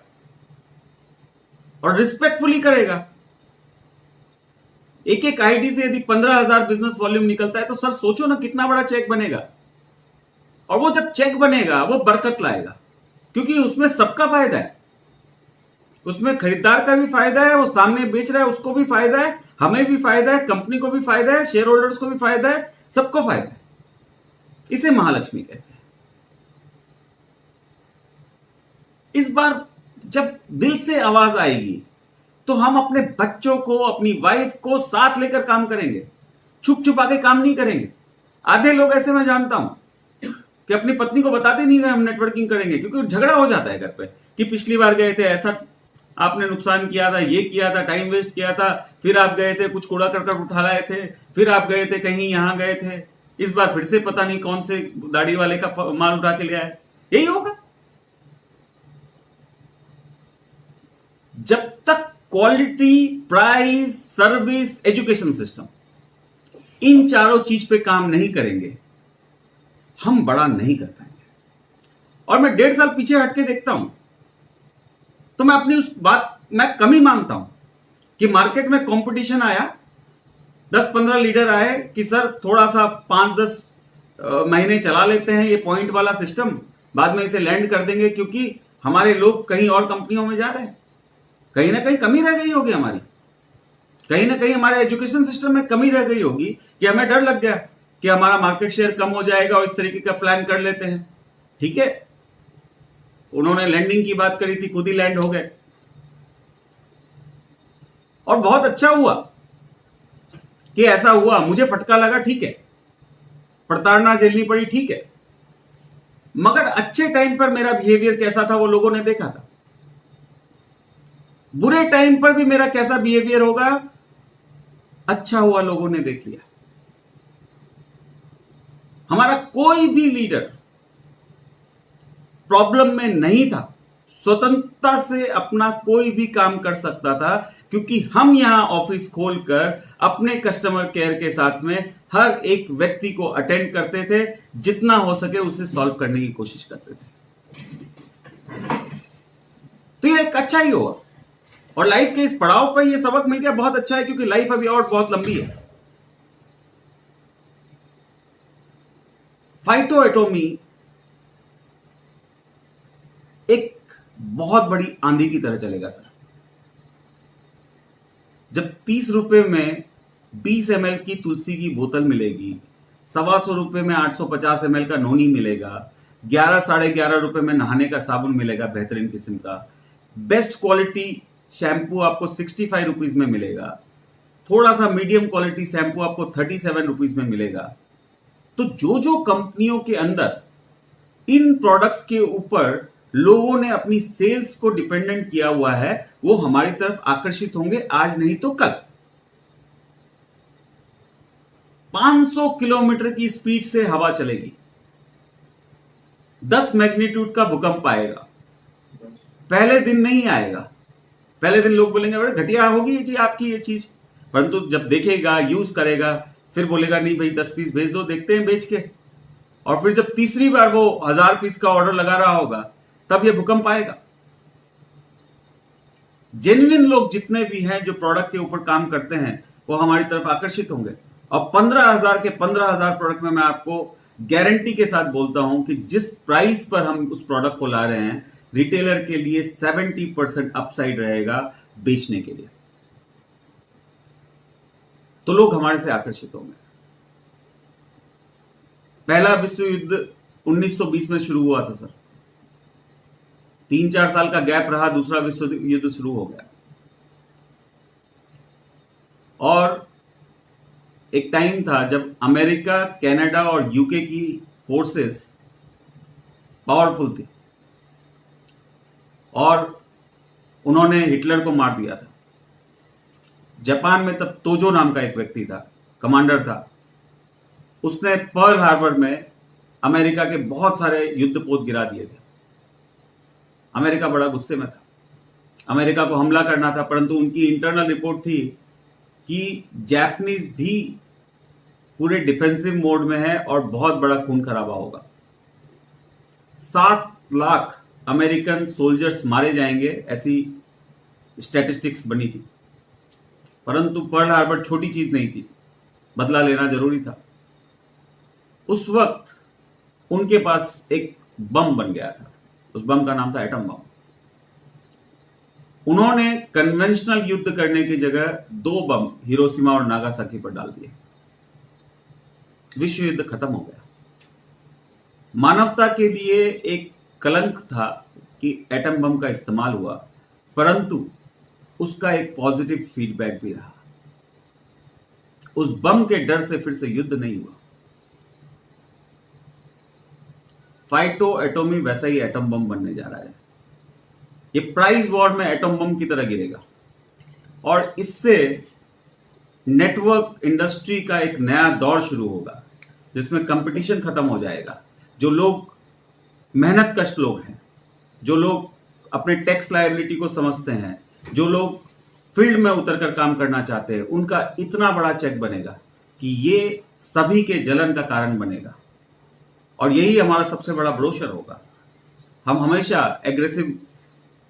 और रिस्पेक्टफुली करेगा। एक एक आईडी से यदि 15,000 बिजनेस वॉल्यूम निकलता है तो सर सोचो ना कितना बड़ा चेक बनेगा। और वो जब चेक बनेगा वो बरकत लाएगा, क्योंकि उसमें सबका फायदा है। उसमें खरीदार का भी फायदा है, वो सामने बेच रहा है उसको भी फायदा है, हमें भी फायदा है, कंपनी को भी फायदा है, शेयर होल्डर्स को भी फायदा है, सबको फायदा है। इसे महालक्ष्मी कहते हैं। इस बार जब दिल से आवाज आएगी तो हम अपने बच्चों को, अपनी वाइफ को साथ लेकर काम करेंगे, छुप छुपा के काम नहीं करेंगे। आधे लोग ऐसे मैं जानता हूं कि अपनी पत्नी को बताते नहीं है हम नेटवर्किंग करेंगे, क्योंकि झगड़ा हो जाता है घर पे कि पिछली बार गए थे ऐसा आपने नुकसान किया था, ये किया था, टाइम वेस्ट किया था, फिर आप गए थे कुछ कूड़ा करकट उठा लाए थे, फिर आप गए थे कहीं यहां गए थे, इस बार फिर से पता नहीं कौन से दाढ़ी वाले का माल उठा के ले आए। यही होगा। जब तक quality, price, service, education system, इन चारों चीज पे काम नहीं करेंगे हम बड़ा नहीं कर पाएंगे। और मैं 1.5 साल पीछे हटके देखता हूं तो मैं अपनी उस बात मैं कमी मानता हूं कि मार्केट में कंपटीशन आया, 10-15 लीडर आए कि सर थोड़ा सा 5-10 महीने चला लेते हैं ये पॉइंट वाला सिस्टम, बाद में इसे लैंड कर देंगे, क्योंकि हमारे लोग कहीं और कंपनियों में जा रहे हैं। कहीं ना कहीं कमी रह गई होगी हमारी, कहीं ना कहीं हमारे एजुकेशन सिस्टम में कमी रह गई होगी कि हमें डर लग गया कि हमारा मार्केट शेयर कम हो जाएगा और इस तरीके का प्लान कर लेते हैं। ठीक है, उन्होंने लैंडिंग की बात करी थी, खुद ही लैंड हो गए, और बहुत अच्छा हुआ कि ऐसा हुआ। मुझे फटका लगा, ठीक है, प्रताड़ना झेलनी पड़ी, ठीक है, मगर अच्छे टाइम पर मेरा बिहेवियर कैसा था वो लोगों ने देखा था। बुरे टाइम पर भी मेरा कैसा बिहेवियर होगा, अच्छा हुआ लोगों ने देख लिया। हमारा कोई भी लीडर प्रॉब्लम में नहीं था, स्वतंत्रता से अपना कोई भी काम कर सकता था, क्योंकि हम यहां ऑफिस खोलकर अपने कस्टमर केयर के साथ में हर एक व्यक्ति को अटेंड करते थे, जितना हो सके उसे सॉल्व करने की कोशिश करते थे। तो ये एक अच्छा ही होगा, और लाइफ के इस पड़ाव पर ये सबक मिल गया, बहुत अच्छा है, क्योंकि लाइफ अभी और बहुत लंबी है। फाइटो एटोमी एक बहुत बड़ी आंधी की तरह चलेगा सर। जब 30 रुपए में 20 ml की तुलसी की बोतल मिलेगी, 125 रुपए में 850 ml का नोनी मिलेगा, 11-11.5 रुपए में नहाने का साबुन मिलेगा बेहतरीन किस्म का, बेस्ट क्वालिटी शैम्पू आपको 65 रुपीज में मिलेगा, थोड़ा सा मीडियम क्वालिटी शैम्पू आपको 37 रुपीज में मिलेगा। तो जो जो कंपनियों के अंदर इन प्रोडक्ट्स के ऊपर लोगों ने अपनी सेल्स को डिपेंडेंट किया हुआ है, वो हमारी तरफ आकर्षित होंगे, आज नहीं तो कल। 500 किलोमीटर की स्पीड से हवा चलेगी, 10 मैग्नीट्यूड का भूकंप आएगा, पहले दिन नहीं आएगा। पहले दिन लोग बोलेंगे बड़े घटिया होगी जी आपकी ये चीज, परंतु जब देखेगा, यूज करेगा, फिर बोलेगा नहीं भाई 10 पीस भेज दो, देखते हैं बेच के। और फिर जब तीसरी बार वो 1000 पीस का ऑर्डर लगा रहा होगा, तब ये भूकंप आएगा। जेन्युइन लोग जितने भी हैं जो प्रोडक्ट के ऊपर काम करते हैं, वो हमारी तरफ आकर्षित होंगे। और 15,000 के 15,000 प्रोडक्ट में मैं आपको गारंटी के साथ बोलता हूं कि जिस प्राइस पर हम उस प्रोडक्ट को ला रहे हैं, रिटेलर के लिए 70% अपसाइड रहेगा बेचने के लिए। तो लोग हमारे से आकर्षित होंगे। पहला विश्व युद्ध 1920 में शुरू हुआ था सर, 3-4 साल का गैप रहा, दूसरा विश्व युद्ध शुरू हो गया। और एक टाइम था जब अमेरिका, कनाडा और यूके की फोर्सेस पावरफुल थी और उन्होंने हिटलर को मार दिया था। जापान में तब तोजो नाम का एक व्यक्ति था, कमांडर था, उसने पर्ल हार्बर में अमेरिका के बहुत सारे युद्धपोत गिरा दिए थे। अमेरिका बड़ा गुस्से में था, अमेरिका को हमला करना था, परंतु उनकी इंटरनल रिपोर्ट थी कि जापानीज भी पूरे डिफेंसिव मोड में है और बहुत बड़ा खून खराबा होगा। 7 लाख अमेरिकन सोल्जर्स मारे जाएंगे, ऐसी स्टैटिस्टिक्स बनी थी। परंतु पर्ल हार्बर छोटी चीज नहीं थी, बदला लेना जरूरी था। उस वक्त उनके पास एक बम बन गया था, उस बम का नाम था एटम बम। उन्होंने कन्वेंशनल युद्ध करने की जगह 2 बम हिरोशिमा और नागासाकी पर डाल दिए, विश्व युद्ध खत्म हो गया। मानवता के लिए एक कलंक था कि एटम बम का इस्तेमाल हुआ, परंतु उसका एक पॉजिटिव फीडबैक भी रहा। उस बम के डर से फिर से युद्ध नहीं हुआ। फाइटो एटोमी वैसा ही एटम बम बनने जा रहा है। ये प्राइस वॉर में एटम बम की तरह गिरेगा और इससे नेटवर्क इंडस्ट्री का एक नया दौर शुरू होगा, जिसमें कंपटीशन खत्म हो जाएगा। जो लोग मेहनत कश लोग हैं, जो लोग अपने टैक्स लायबिलिटी को समझते हैं, जो लोग फील्ड में उतरकर काम करना चाहते हैं, उनका इतना बड़ा चेक बनेगा कि ये सभी के जलन का कारण बनेगा। और यही हमारा सबसे बड़ा ब्रोशर होगा। हम हमेशा एग्रेसिव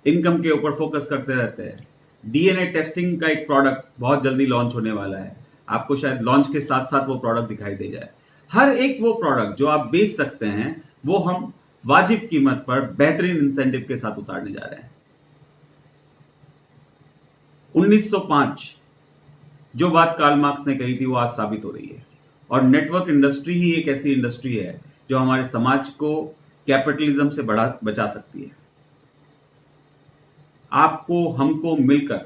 इनकम के ऊपर फोकस करते रहते हैं। डीएनए टेस्टिंग का एक प्रोडक्ट बहुत जल्दी लॉन्च होने वाला है, आपको शायद लॉन्च के साथ साथ वो प्रोडक्ट दिखाई दे जाए। हर एक वो प्रोडक्ट जो आप बेच सकते हैं, वो हम वाजिब कीमत पर बेहतरीन इंसेंटिव के साथ उतारने जा रहे हैं। 1905 जो बात कार्ल मार्क्स ने कही थी, वो आज साबित हो रही है। और नेटवर्क इंडस्ट्री ही एक ऐसी इंडस्ट्री है जो हमारे समाज को कैपिटलिज्म से बचा सकती है। आपको हमको मिलकर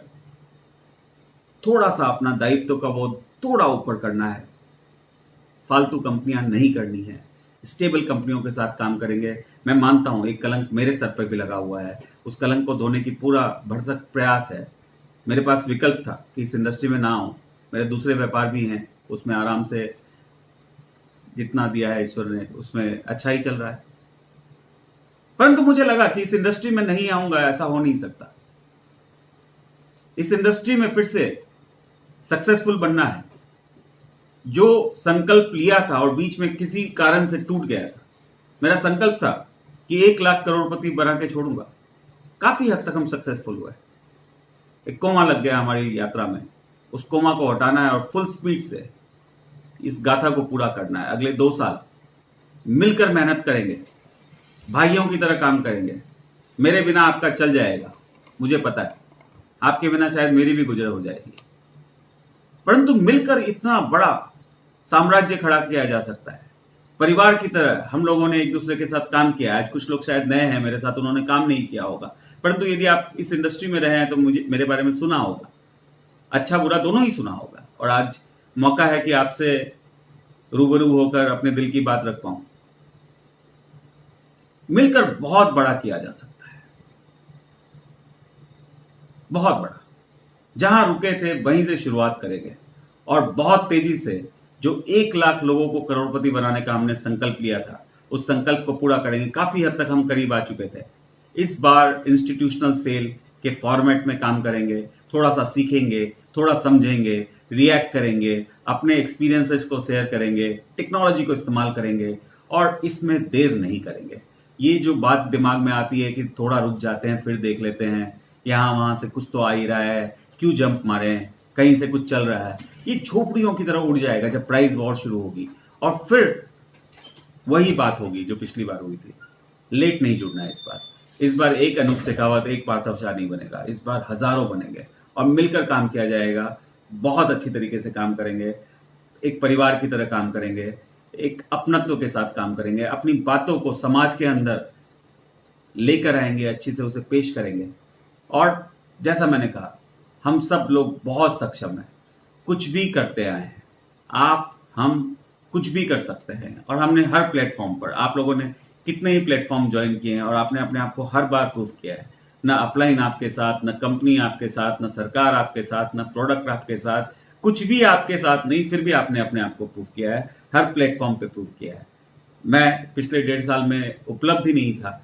थोड़ा सा अपना दायित्व का वो थोड़ा ऊपर करना है। फालतू कंपनियां नहीं करनी है, स्टेबल कंपनियों के साथ काम करेंगे। मैं मानता हूं एक कलंक मेरे सर पर भी लगा हुआ है, उस कलंक को धोने की पूरा भरसक प्रयास है। मेरे पास विकल्प था कि इस इंडस्ट्री में ना आऊं, मेरे दूसरे व्यापार भी हैं, उसमें आराम से जितना दिया है ईश्वर ने उसमें अच्छा ही चल रहा है। परंतु मुझे लगा कि इस इंडस्ट्री में नहीं आऊंगा, ऐसा हो नहीं सकता। इस इंडस्ट्री में फिर से सक्सेसफुल बनना है। जो संकल्प लिया था और बीच में किसी कारण से टूट गया था, मेरा संकल्प था कि 1 लाख करोड़पति बना के छोड़ूंगा। काफी हद तक हम सक्सेसफुल हुए। एक कोमा लग गया हमारी यात्रा में, उस कोमा को हटाना है और फुल स्पीड से इस गाथा को पूरा करना है। अगले 2 साल मिलकर मेहनत करेंगे, भाइयों की तरह काम करेंगे, मेरे बिना आपका चल जाएगा, मुझे पता है, आपके बिना शायद मेरी भी गुजर हो जाएगी, परंतु मिलकर इतना बड़ा साम्राज्य खड़ा किया जा सकता है। परिवार की तरह हम लोगों ने एक दूसरे के साथ काम किया। आज कुछ लोग शायद नए हैं मेरे साथ, उन्होंने काम नहीं किया होगा, परंतु यदि आप इस इंडस्ट्री में रहे हैं तो मुझे मेरे बारे में सुना होगा, अच्छा बुरा दोनों ही सुना होगा। और आज मौका है कि आपसे रूबरू होकर अपने दिल की बात रख पाऊं। मिलकर बहुत बड़ा किया जा सकता है, बहुत बड़ा। जहां रुके थे वहीं से शुरुआत करेंगे और बहुत तेजी से जो 1 लाख लोगों को करोड़पति बनाने का हमने संकल्प लिया था, उस संकल्प को पूरा करेंगे। काफी हद तक हम करीब आ चुके थे। इस बार इंस्टीट्यूशनल सेल के फॉर्मेट में काम करेंगे, थोड़ा सा सीखेंगे, थोड़ा समझेंगे, रिएक्ट करेंगे, अपने एक्सपीरियंसेस को शेयर करेंगे, टेक्नोलॉजी को इस्तेमाल करेंगे और इसमें देर नहीं करेंगे। ये जो बात दिमाग में आती है कि थोड़ा रुक जाते हैं फिर देख लेते हैं, यहां वहां से कुछ तो आ ही रहा है, क्यों जंप मारे, कहीं से कुछ चल रहा है, ये झोपड़ियों की तरह उड़ जाएगा जब प्राइस वॉर शुरू होगी। और फिर वही बात होगी जो पिछली बार हुई थी। लेट नहीं जुड़ना है इस बार एक अनूप शेखावत, एक पार्थव शाह नहीं बनेगा, इस बार हजारों बनेंगे और मिलकर काम किया जाएगा। बहुत अच्छी तरीके से काम करेंगे, एक परिवार की तरह काम करेंगे, एक अपनत्व के साथ काम करेंगे, अपनी बातों को समाज के अंदर लेकर आएंगे, अच्छी से उसे पेश करेंगे। और जैसा मैंने कहा, हम सब लोग बहुत सक्षम हैं, कुछ भी करते आए हैं, आप हम कुछ भी कर सकते हैं। और हमने हर प्लेटफॉर्म पर, आप लोगों ने कितने ही प्लेटफॉर्म ज्वाइन किए हैं और आपने अपने आप को हर बार प्रूव किया है। ना अपलाइन आपके साथ, न कंपनी आपके साथ, न सरकार आपके साथ, न प्रोडक्ट आपके साथ, कुछ भी आपके साथ नहीं, फिर भी आपने अपने आप को प्रूव किया है, हर प्लेटफॉर्म पे प्रूव किया है। मैं पिछले 1.5 साल में उपलब्ध ही नहीं था,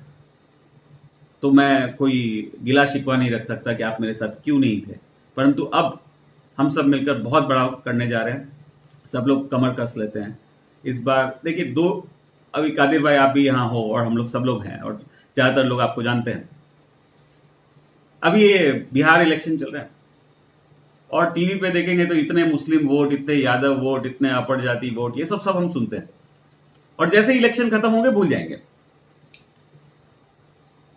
तो मैं कोई गिला शिकवा नहीं रख सकता कि आप मेरे साथ क्यों नहीं थे, परंतु अब हम सब मिलकर बहुत बड़ा करने जा रहे हैं। सब लोग कमर कस लेते हैं इस बार। देखिए, अभी कादिर भाई आप भी यहाँ हो और हम लोग सब लोग हैं और ज्यादातर लोग आपको जानते हैं। अभी ये बिहार इलेक्शन चल रहा है और टीवी पे देखेंगे तो इतने मुस्लिम वोट, इतने यादव वोट, इतने अपर जाति वोट, ये सब हम सुनते हैं और जैसे इलेक्शन खत्म होंगे भूल जाएंगे।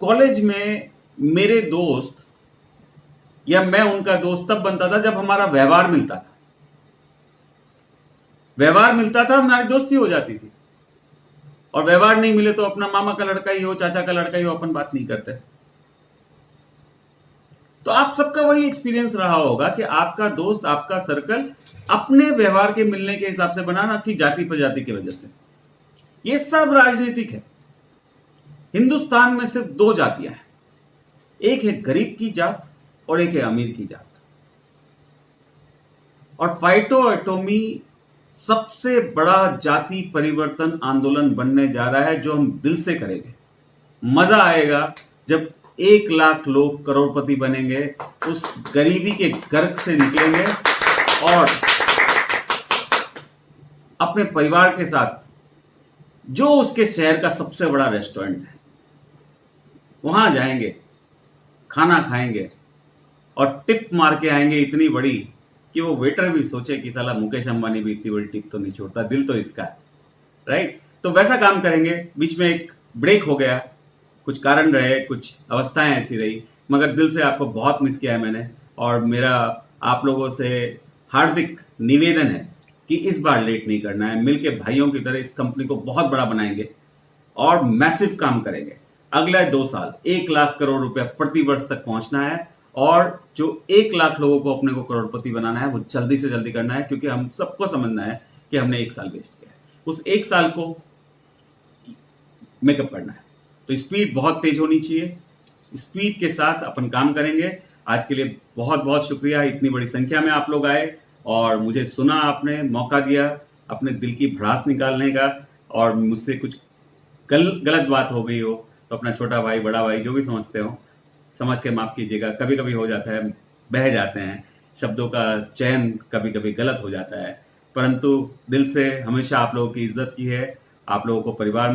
कॉलेज में मेरे दोस्त या मैं उनका दोस्त तब बनता था जब हमारा व्यवहार मिलता था। व्यवहार मिलता था, हमारी दोस्ती हो जाती थी। और व्यवहार नहीं मिले तो अपना मामा का लड़का ही हो, चाचा का लड़का ही हो, अपन बात नहीं करते। तो आप सबका वही एक्सपीरियंस रहा होगा कि आपका दोस्त, आपका सर्कल अपने व्यवहार के मिलने के हिसाब से बना, ना कि जाति प्रजाति की वजह से। ये सब राजनीतिक है। हिंदुस्तान में सिर्फ 2 जातियां हैं, एक है गरीब की जात और एक है अमीर की जात। और फाइटो एटॉमी सबसे बड़ा जाति परिवर्तन आंदोलन बनने जा रहा है, जो हम दिल से करेंगे। मजा आएगा जब 1 लाख लोग करोड़पति बनेंगे, उस गरीबी के गर्क से निकलेंगे और अपने परिवार के साथ जो उसके शहर का सबसे बड़ा रेस्टोरेंट है वहां जाएंगे, खाना खाएंगे और टिप मार के आएंगे इतनी बड़ी कि वो वेटर भी सोचे कि साला मुकेश अंबानी भी इतनी बड़ी टिप तो नहीं छोड़ता, दिल तो इसका है, राइट। तो वैसा काम करेंगे। बीच में एक ब्रेक हो गया, कुछ कारण रहे, कुछ अवस्थाएं ऐसी रही, मगर दिल से आपको बहुत मिस किया है मैंने। और मेरा आप लोगों से हार्दिक निवेदन है कि इस बार लेट नहीं करना है। मिलके भाइयों की तरह इस कंपनी को बहुत बड़ा बनाएंगे और मैसिव काम करेंगे। अगले 2 साल 1 लाख करोड़ रुपया प्रति वर्ष तक पहुंचना है और जो 1 लाख लोगों को अपने को करोड़पति बनाना है वो जल्दी से जल्दी करना है, क्योंकि हम सबको समझना है कि हमने 1 साल वेस्ट किया है। उस 1 साल को मेकअप करना है, तो स्पीड बहुत तेज होनी चाहिए। स्पीड के साथ अपन काम करेंगे। आज के लिए बहुत बहुत शुक्रिया, इतनी बड़ी संख्या में आप लोग आए और मुझे सुना, आपने मौका दिया अपने दिल की भड़ास निकालने का। और मुझसे कुछ गलत बात हो गई हो तो अपना छोटा भाई, बड़ा भाई, जो भी समझते हो, समझ के माफ कीजिएगा। कभी कभी हो जाता है, बह जाते हैं, शब्दों का चयन कभी कभी गलत हो जाता है, परंतु दिल से हमेशा आप लोगों की इज्जत की है, आप लोगों को परिवार